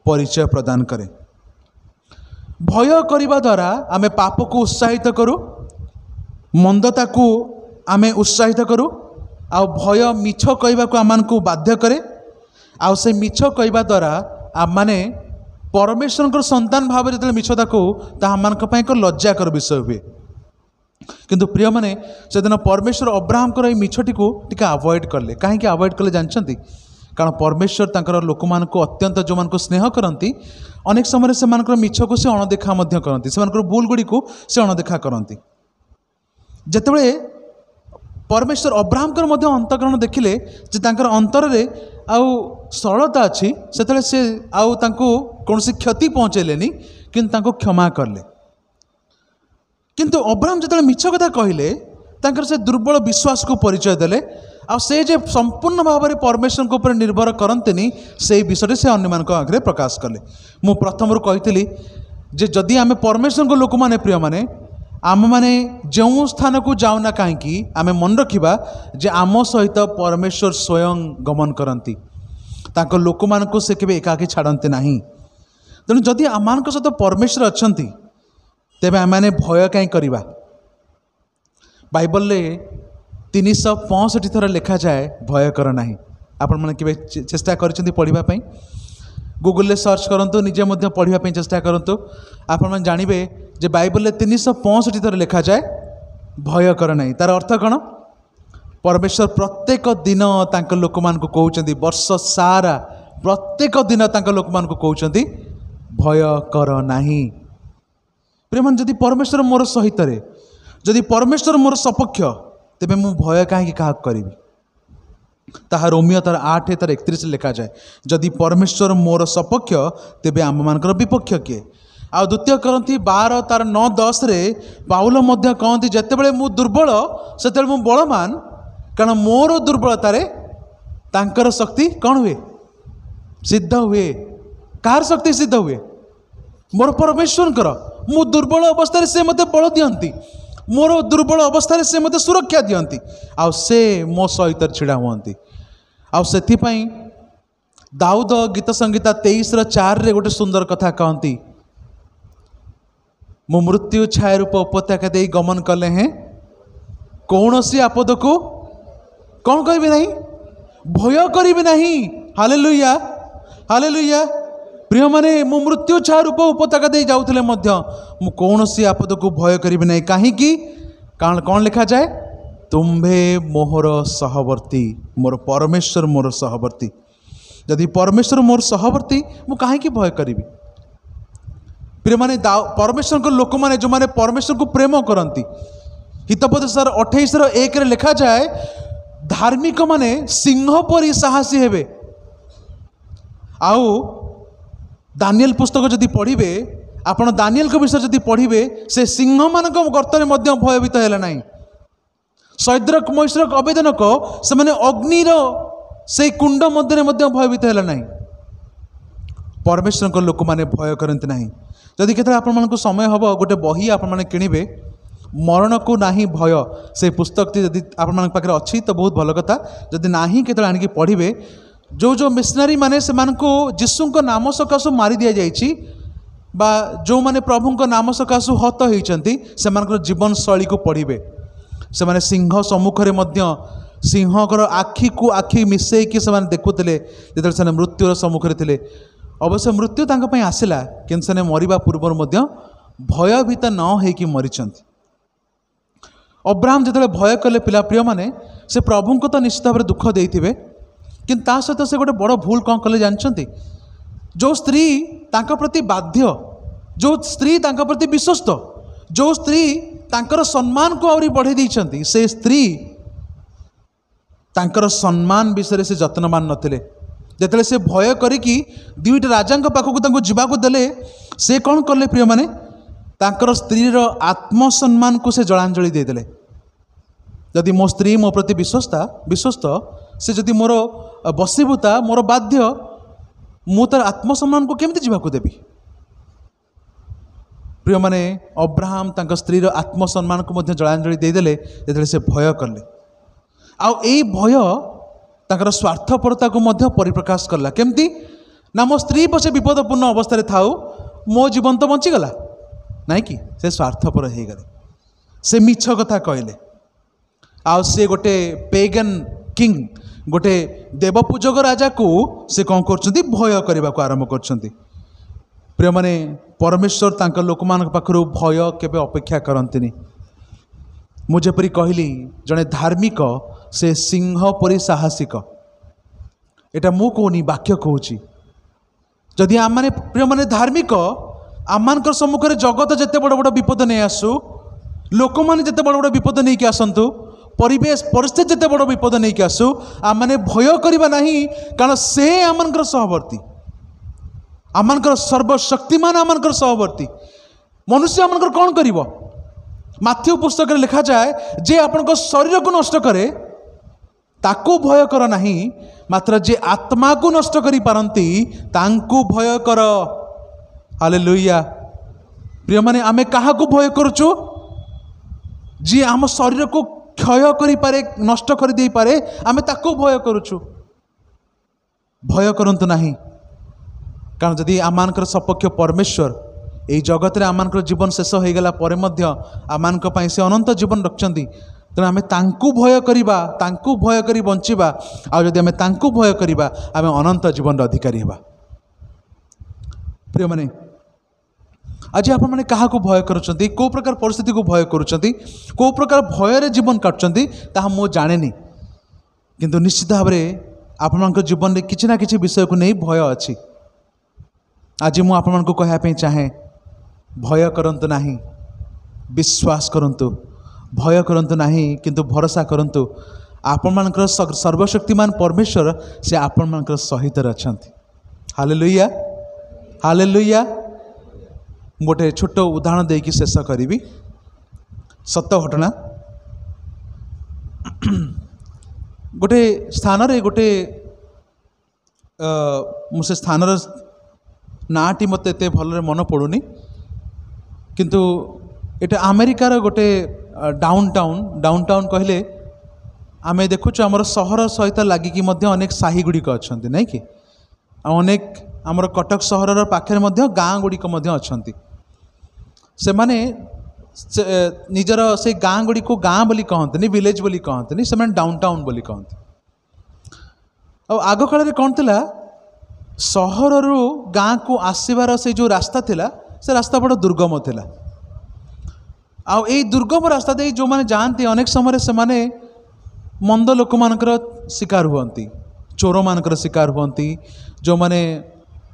Speaker 5: परिचय प्रदान करे। भय करने द्वारा आमे पाप को उत्साहित करूँ, मंदता को आमे उत्साहित करूँ, आ भय मिछ कहवा को आम को बाध्य करे। आ से मिछ कहवा द्वारा आम माने परमेश्वर संतान भाव जो मिछता को एक लज्जाकर विषय हुए। किंतु प्रिय माने से दिन परमेश्वर अब्राहम को मिछटी को टिके अवॉइड करले। कहीं अवॉइड कले जानते? कारण परमेश्वर तांकर लोक मान को अत्यंत जो मान को स्नेह करती, अनेक समय से मिछ को से अणदेखा करती, से भूल गुड़ी को से अणदेखा करती। जेतेबेले परमेश्वर अब्राहम कर अंतकरण देखिले जे तांकर अंतर रे आउ सरलता अच्छी, सेतेबेले से आउ तांको कौनसी क्षति पहुँचेलेनी, किंतु तांको क्षमा करले। किंतु अब्राहम जेतेबेले मिछ कथा कहले तांकर से दुर्बल विश्वास को परिचय देले। आ से जे संपूर्ण भाव में परमेश्वर को ऊपर निर्भर करंतेनी से विषय से अन्य मानक आगे प्रकाश कले। मु प्रथम रु कही जे जदि आमे परमेश्वर को लोक माने प्रिय माने आम माने जो स्थान को जाऊना कहीं आमे मन रखिबा जे आम सहित परमेश्वर स्वयं गमन करती, ताको लोक मान को से केबे एकाकी छाड़ते नहीं। तेणु जदि आम मान सहित परमेश्वर अच्छंती तेबे आम माने भय कहीं करवा। बाइबल 365 थर लिखा जाए भय कर नहीं। आपण माने केबे चेष्टा करछंती पढ़िबा पई? गूगल ले सर्च करंतु, निजे मध्य पढ़िबा पई चेष्टा करंतु। आपण माने जानिबे जे बाइबल 365 थर लिखा जाए भय कर नहीं। तार अर्थ कौन? परमेश्वर प्रत्येक दिन तांक लोक मान को कहउचंती, वर्ष सारा प्रत्येक दिन तांक लोक मान को कहउचंती भय कर नहीं। प्रेमन जदि परमेश्वर मोर सहित रे, जदि परमेश्वर मोर सपक्ष, तेबे मु भय काहे क्या करी? ताहा रोमियो तार 8:31 लिखा जाए, जदि परमेश्वर मोर सपक्ष तेबे आम मानकर विपक्ष किए? आ द्वितीय करंती 12 तार 9-10 रे पाउल मध्य कहती, जेतेबेले मु दुर्बल सेतेबेले मु बलवान, कारण मोर दुर्बलता रे तांकर शक्ति कौन हुए? सिद्ध हुए। कार शक्ति सिद्ध हुए? मोर परमेश्वर कर। मु दुर्बल अवस्था से मते बल दियंती, मोर दुर्बल अवस्था से मते सुरक्षा दियंती, आ से मो सहित छिड़ा हुअंती। आ सेथिपई दाऊद गीत संगीता 23:4 रे गोटे सुंदर कथा कहती, मो मृत्यु छाया रूप उपत्यका दे गमन कले हैं, कौन सी आपद को कौन करी नहीं? भय करी नहीं। Hallelujah, hallelujah. प्रिय माने मो मृत्यु छाया रूप उपत्यका दे जाउथले मध्य मु कौन सी आपद को भय करी नहीं। कहीं कारण कौन लिखा जाए? तुम्भे मोहर सहवर्ती, मोर परमेश्वर मोर सहवर्ती। जदि परमेश्वर मोर सहवर्ती मु कहीं भय करी? प्रिय माने परमेश्वर को लोक माने जो माने परमेश्वर को प्रेम करती, हितोपदेश 28:1 लिखा जाए, धार्मिक माने सिंह परी साहसी हेबे। आउ दानिएल पुस्तक जदि पढ़िबे आपण दानिएल को विषय जदि पढ़िबे से सिंह मानक गर्त में मध्य भयभीत है ना। सैद्रक मैश्रक अबेदनक से माने अग्निर से कुंड मध्य भयभीत है ना। परमेश्वर लोक मैंने भय करते ना। जदि केतरे आपण समय हम गोटे बही आपण किणवे मरण को नाही भय से पुस्तक जदि आपण पाखे अच्छी तो बहुत भल कथा। जदि नाही केतरे आनिकी पढ़िबे जो मिशनरी माने से मानको जीशु को नाम सकाशु मारी दिया जाइछि बा जो माने प्रभु को नाम सकाशु हत होइचंती से मानकर जीवन शैली को पढ़िबे। से माने सिंह सम्मुख मध्य सिंहकर आखि को आखि मिसेकी से देखुले जो से मृत्युर सम्मुख थे। अवश्य मृत्यु तांका पई आसिला किंतु से मरिबा पूर्व भयभीत न होइकी मरिचंती। अब्राहम जो भय कले पिला प्रिय माने से प्रभु को तो निश्चित भाव दुख देइथिबे किंतु ता सहित से गोटे बड़ भूल कौन कले जानछंती। जो स्त्री तांका प्रति बाध्य, जो स्त्री तांका प्रति विश्वस्त, जो स्त्री तांकर सम्मान को आवरी बढ़े दैछंती से स्त्री तांकर सम्मान विषय से जत्नवान नथिले। जेतले से भय करिकी दुईटा राजा पाखक तांको जीवाको देले से कौन कले प्रिय माने तांकर स्त्रीर आत्मसम्मान को से जलांजलि देदेले। जदि मो स्त्री मो प्रति विश्वस्त से जदि मोर बसीभूता मोर बाध्य मु तार आत्मसम्मान को केमती जीवाको देबी। प्रिय माने अब्राहम तांक स्त्रीर आत्मसम्मान को मध्य जलांजलि देदेले जेतले से भय कले। आउ एई भय तांकर स्वार्थपरता को मध्य परिप्रकाश करला। केमती ना मो स्त्री पछे विपदपूर्ण अवस्था थाऊ मो जीवन तो बंचीगला नाई कि से स्वार्थपर हो गले। से मिछ कथा कहले। आउ से गोटे पेगन किंग गोटे देवपूजक राजा को से कौन कर भय करने को आरंभ कर। प्रिय माने परमेश्वर तांका लोक मान पाखरु भय केबे अपेक्षा करंतिनी। मुझे परी कहली जड़े धार्मिक से सिंह परी साहसिक एटा मु कहनी वाक्य कहूँ। जदि आम माने प्रिय माने धार्मिक आम सम्मुख में जगत जिते बड़ बड़ विपद नहीं आसू, लोक मैंने जिते बड़ बड़ विपद नहीं कि आसतु, परिवेश परिस्थिति जिते बड़ विपद नहीं कि आसू, आम मैंने भय करवा नहीं कारण से आम सहवर्ती, आम सर्वशक्तिमान आम सहवर्ती। मनुष्य आम कौन कर माथ्यू पुस्तक लिखा जाए जे आपण शरीर को नष्ट करे ताकू भय कर नहीं, मात्र जे आत्मा को नष्ट करी पारंती तांकू भय कर। हालेलुया। प्रिय माने आमे कहा को भय करूचु? जी आम शरीर को क्षय करि पारे नष्ट कर दे पारे आमे ताको भय करूचु। भय करंतु नहीं कारण जदि आमानकर सपक्ष परमेश्वर এই जगत रे आमानकर जीवन शेष हो गला परे मध्य आमानक पई से अनंत जीवन रखचंती। तेणु आमे तांकू भय करिबा, तांकू भय करी बंचिबा। आ जदि आमे तांकू भय करिबा आमे अनंत जीवन अधिकारी हेबा। प्रिय माने आज आपण माने काहा को भय करूचंती, को प्रकार परिस्थिति को भय करूचंती, को प्रकार भय रे जीवन काटचंती ताहा मो जानेनी। किंतु निश्चित भाव रे आपण मानक जीवन रे किछि ना किछि विषय को नै भय अछि। आज मु आपण मानक कहया पे चाहे भय करंतु नाही, विश्वास करंतु। भय करंतु नाही किंतु भरोसा करंतु। आपण मानकर सर्वशक्तिमान परमेश्वर से आपण मानकर सहित अछंती। Hallelujah hallelujah. गोटे छोट उदाहरण देकी शेष करी। सत घटना गोटे स्थान रे गोटे मुझे स्थानर नाटी मत एत भल मन पड़ुनी किंतु एटा अमेरिकार गोटे डाउन टाउन कहले आमे देखुचु आमर सहर सहित लागिकी मध्य अनेक साही गुड़िक अच्छा नहीं कि अनेक आमर कटक सहर पाखे गाँ गुड़िक अच्छा से माने निजर से गाँ गुड़ी को गाँ बोली कहते विलेज बोली कहते से डाउन टाउन बोली कहते। आग काल कौन थिला सहर गाँ को आसबार से जो रास्ता थिला से रास्ता बड़ा दुर्गम थिला। आउ ए दुर्गम रास्ता दे जो माने जानती अनेक समय से माने मंद लोक मानकर शिकार हुअंती, चोर मानकर शिकार हुअंती, जो माने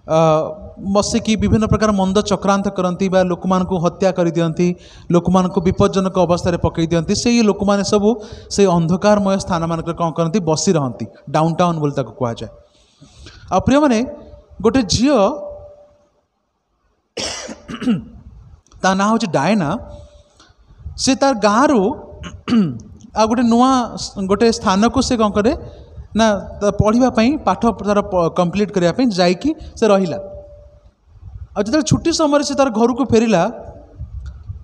Speaker 6: बसिकी विभिन्न प्रकार मंद चक्रांत करती लोक मान हत्या कर दियंती लोक मान विपज्जनक अवस्था पकई दियंती से लोक मैंने सब से अंधकारमय स्थान मान कौन करती बसी रहती डाउन टाउन बोली कह जाए। आ प्रिय मैंने गोटे झील ता ना हूँ डायना से तार गाँव आ गोटे नुआ गोटे स्थान को से कौन करे ना पढ़ापी पाठ तार कंप्लीट करने जाइकी से रहिला। और जो छुट्टी समय से तार घर को फेरिला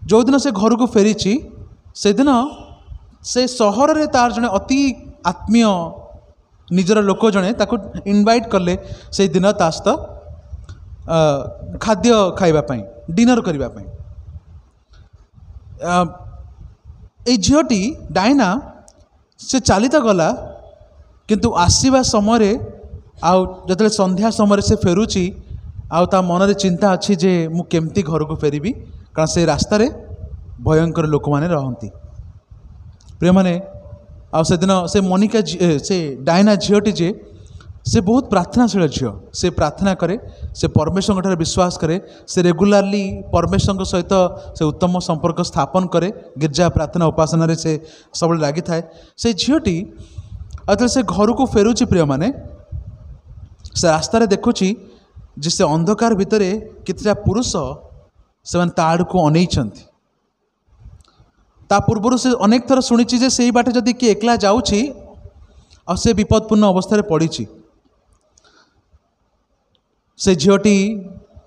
Speaker 6: जो दिन से घर को फेरी से दिन से सहर रे तार जने अति आत्मीय निजर लोक जने ताको इनवाइट कले से दिन ता सहित खाद्य खाइबापी डिनर करने झीटी डायना से चलीता गला किंतु आसवा समय जो संध्या समय से फेरुची ता मन चिंता अच्छी जे मु केमती घर को फेरी कारण से रास्तार भयंकर लोक मैंने रहती। प्रिय मैंने से दिन से मनिका से डायना झीटी जे से बहुत प्रार्थनाशील झील से प्रार्थना करे से परमेश्वर ठारे विश्वास करे से रेगुलारली परमेश्वर सहित से उत्तम संपर्क स्थापन करे गिरजा प्रार्थना उपासना से सब लगी थाए। से झीटी अतः से घर को फेरुची प्रिय माने से रास्तार देखुची जिसे अंधकार भितर कितना पुरुष से आड़ को अनेइछंती ता पूर्व से अनेक थर शुणी से बाटे जदि किए एकला जाऊँगी और से विपदपूर्ण अवस्था पड़ी से झीटी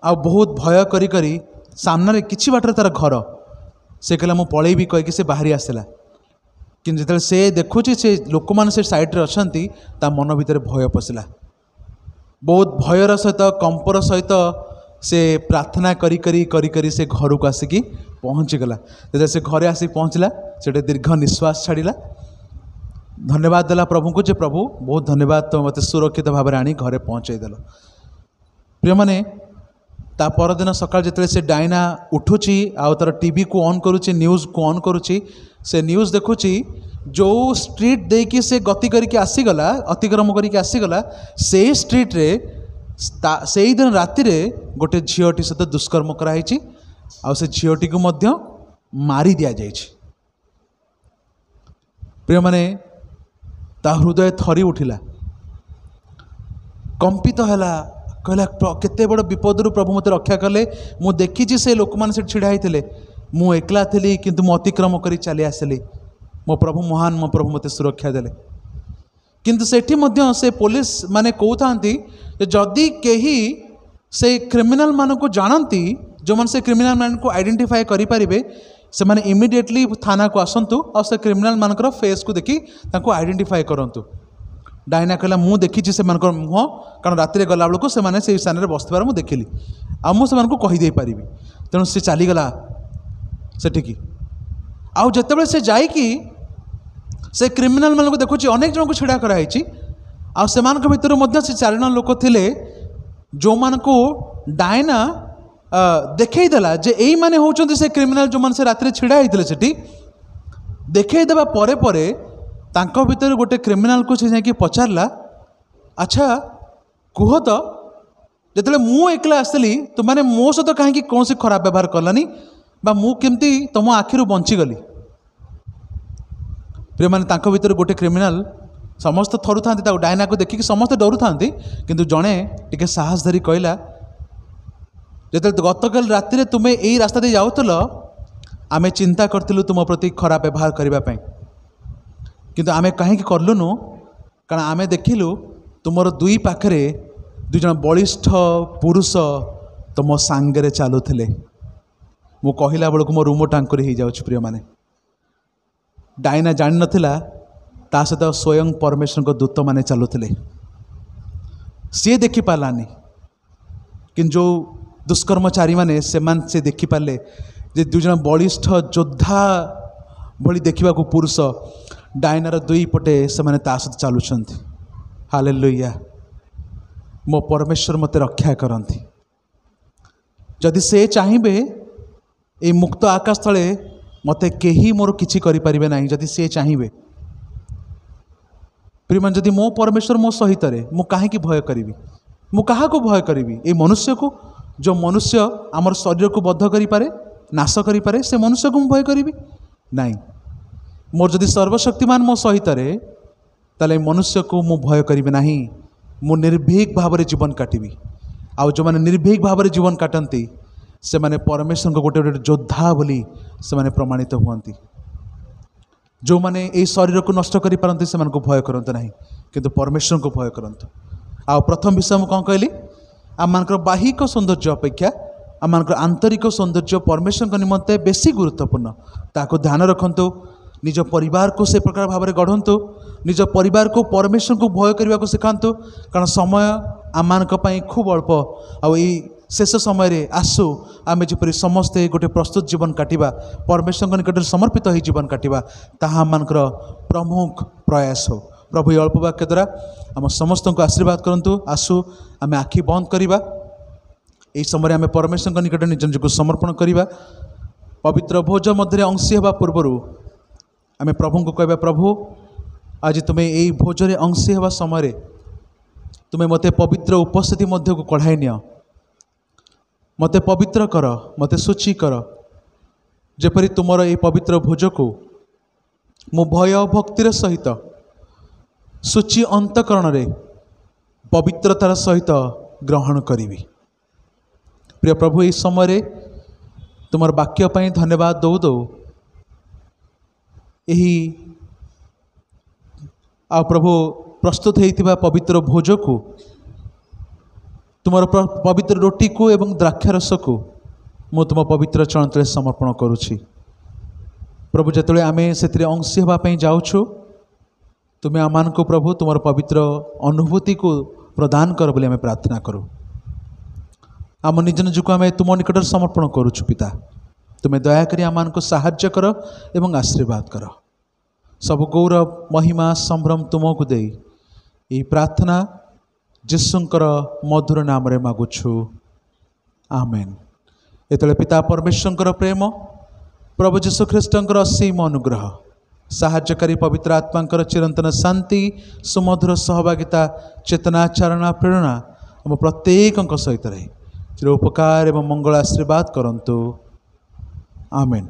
Speaker 6: आ बहुत भय करी सामने किछि बाटर तार घर से कहला मु पलैबी कहीकि से बाहरी आसला कि जो से देखुची से लोक मैंने से साइड्रे अच्छी ता मन भितर भय पशिला बहुत भयर सहित कंपर सहित से प्रार्थना करी करी करी करी से घर को आसिकी पहुँचीगला। जब से घरे आसी पहुँचला से दीर्घ निश्वास छाड़ा धन्यवाद देला प्रभु को जे प्रभु बहुत धन्यवाद तो मत सुरक्षित भाव में आनी घरे पहुँचईदेल। प्रिय मैंने ता परदिन सकाळ जिते से डायना उठुची आउ तार टीवी को ऑन करुची न्यूज़ को ऑन करुची से न्यूज़ देखुची जो स्ट्रीट देकी से गति करके आसीगला अतिक्रम करके आसीगला से स्ट्रीट रे से ही दिन राति रे गोटे झीटी सहित दुष्कर्म कराई आ से झीटी को मध्य मारी दिया जाइछि। प्रिय माने ता हृदय थरी उठिला कंपित हैला कहला केते बड़ विपद प्रभु मत रक्षा कले मु देखी से लोक मैंने से छिड़ा होते मु एकला थी किंतु मु अतिक्रम कर चली आसली मो प्रभु महान मो प्रभु मत सुरक्षा देले किंतु सेठी मध्य से पुलिस माने कहते जदि कहीं से क्रिमिनाल मान को जानती जो मन से क्रिमिनाल मान को आइडेंटिफाई करें से माने इमिडिएटली थाना को आसतु और से क्रिमिनाल मानकर फेस को देखी आइडेंटिफाई करंतु। डायना कहला मु देखी से मुह कारण रात गला बेलू से मैंने से स्थान में बसबार मुझे देखिली आ मुझे कहीदे पारि तेणु से चलीगला सेठिकी आउ जितेबाला से जाइकी से क्रिमिनाल मान को देखुची अनेक जन को छिड़ा कराई आ से भितर से 4 जन लोक थे जो मान को डायना देखईदेला जे यही माने होचंती से क्रिमिनाल जो मान से रात छिड़ा होते से देखईदेवा परे परे तांको भीतर गोटे क्रिमिनाल को से जाकि पचारला अच्छा कुह तो जिते मु एकला आसली तो मैंने मो सहित कहीं कौन से खराब व्यवहार कलानी बा मु केमती तुम आखिर बंचीगली। प्रिय मैंने तांको भीतर गोटे क्रिमिनाल समस्त थरु था डायना को देखिकी समस्त डरू था किंतु जड़े टिके साहस धरी कहला जो गतकाल राति तुम्हें यही रास्ता दे जाऊल आम चिंता करूँ तुम प्रति खराब व्यवहार करने किंतु आमे कहीं करलुनु कारण आमे देखिलु तुमर दुई पाखरे 2 जन बलिष्ठ पुरुष तुम सांगरे चलुले मु कहला बेलू मो रूम टांकुरी हो जाऊँ। प्रिय माने डायना जान नथिला ता सहित स्वयं परमेश्वर को दूत माने चलुले सी देखी पारानी कि जो दुष्कर्मचारी माने से देखी पारे जे 2 जन बलिष्ठ योद्धा भली देखा पुरुष डायनार 2 पटे से माने ता सहित चलुंट। हालेलुया मो परमेश्वर मते रक्षा करती जदि से चाहिए ये मुक्त आकाश तले मते केही मोर किछि करि परिबे नाही जदि से चाहिए प्रियमान जदि मो परमेश्वर मो सहित रे मु काहे कि भय करिवि मु क्या भय करी ये मनुष्य को जो मनुष्य आमर शरीर को बद्ध करें नाश करें से मनुष्य को मु भय करी नाई मोर जदि सर्वशक्तिमान मो सहित ताले मनुष्य को मु भय करी ना मु निर्भीक भाव में जीवन काटि आउ जो मैंने निर्भीक भाव में जीवन काटती से माने परमेश्वर को गोटे गोटे योद्धा बोली से माने प्रमाणित हुअन्ति जो माने ये शरीर को नष्ट करि पारंती से मानको भय करंतु नहीं किंतु परमेश्वर को भय करंतु आ प्रथम विषय मु कौन कहली आम मानकर बाहिक सौंदर्य अपेक्षा आम मानकर आंतरिक सौंदर्य परमेश्वर निमंते बेसी गुरुत्वपूर्ण ताको ध्यान रखंतु निज परिवार को से प्रकार भाव में गढ़ंतु निज परिवार को परमेश्वर को भय करने को सिखांतु कारण समय आम मानक पई खूब अल्प आ शेष समय रे आसु आमे जपरि समस्ते गोटे प्रस्तुत जीवन काटिबा परमेश्वर निकट समर्पित हो जीवन काटिबा ताहा मानकर प्रमुख प्रयास हो। प्रभु अल्प वाक्य द्वारा आम समस्त को आशीर्वाद करंतु। आसु आमे आखि बंद करिबा एई समय आमे परमेश्वर निकट निज निजको समर्पण करिबा। पवित्र भोज मध्य अंशी होगा पूर्व आमे प्रभु को कहबा प्रभु आज तुम्हें यही भोजरे अंशी होगा समय तुम्हें मते पवित्र उपस्थिति मध्य को कढ़ाई नियो मते पवित्र कर मते शुचि कर जेपरि तुमर ये पवित्र भोज को मु भय भक्तिर सहित शुचि अंतकरण रे पवित्रतार सहित ग्रहण करी। प्रिय प्रभु ये समय तुमर वाक्य पाई धन्यवाद दौ दौ यही आ प्रभु प्रस्तुत होइतिबा पवित्र भोज को तुमर पवित्र रोटी को एवं द्राक्षारस को मु तुम पवित्र चरण तले समर्पण करुछि। प्रभु जेतले आमे सेतिरे अंशी होबा पई जाउछु तुम्हें आमान को प्रभु तुमर पवित्र अनुभूति को प्रदान कर बोली आमे प्रार्थना करूँ। आम निज निजको आमे तुम निकट समर्पण करुछु पिता तुम्हें दयाकरी आमान को साहाय्य कर एवं आशीर्वाद कर। सब गौरव महिमा संभ्रम तुमको दे यही प्रार्थना जीशुंकर मधुर नाम रे मागुछु आमेन। एतले पिता परमेश्वर प्रेम प्रभु जीशु ख्रीष्टंकर असीम अनुग्रह साहाय्यकारी पवित्र आत्मांकर चिरंतन शांति सुमधुर सहभागिता चेतनाचारणा प्रेरणा आम प्रत्येक सहित रहे चिर उपकार एवं मंगल आशीर्वाद करंतु आमेन।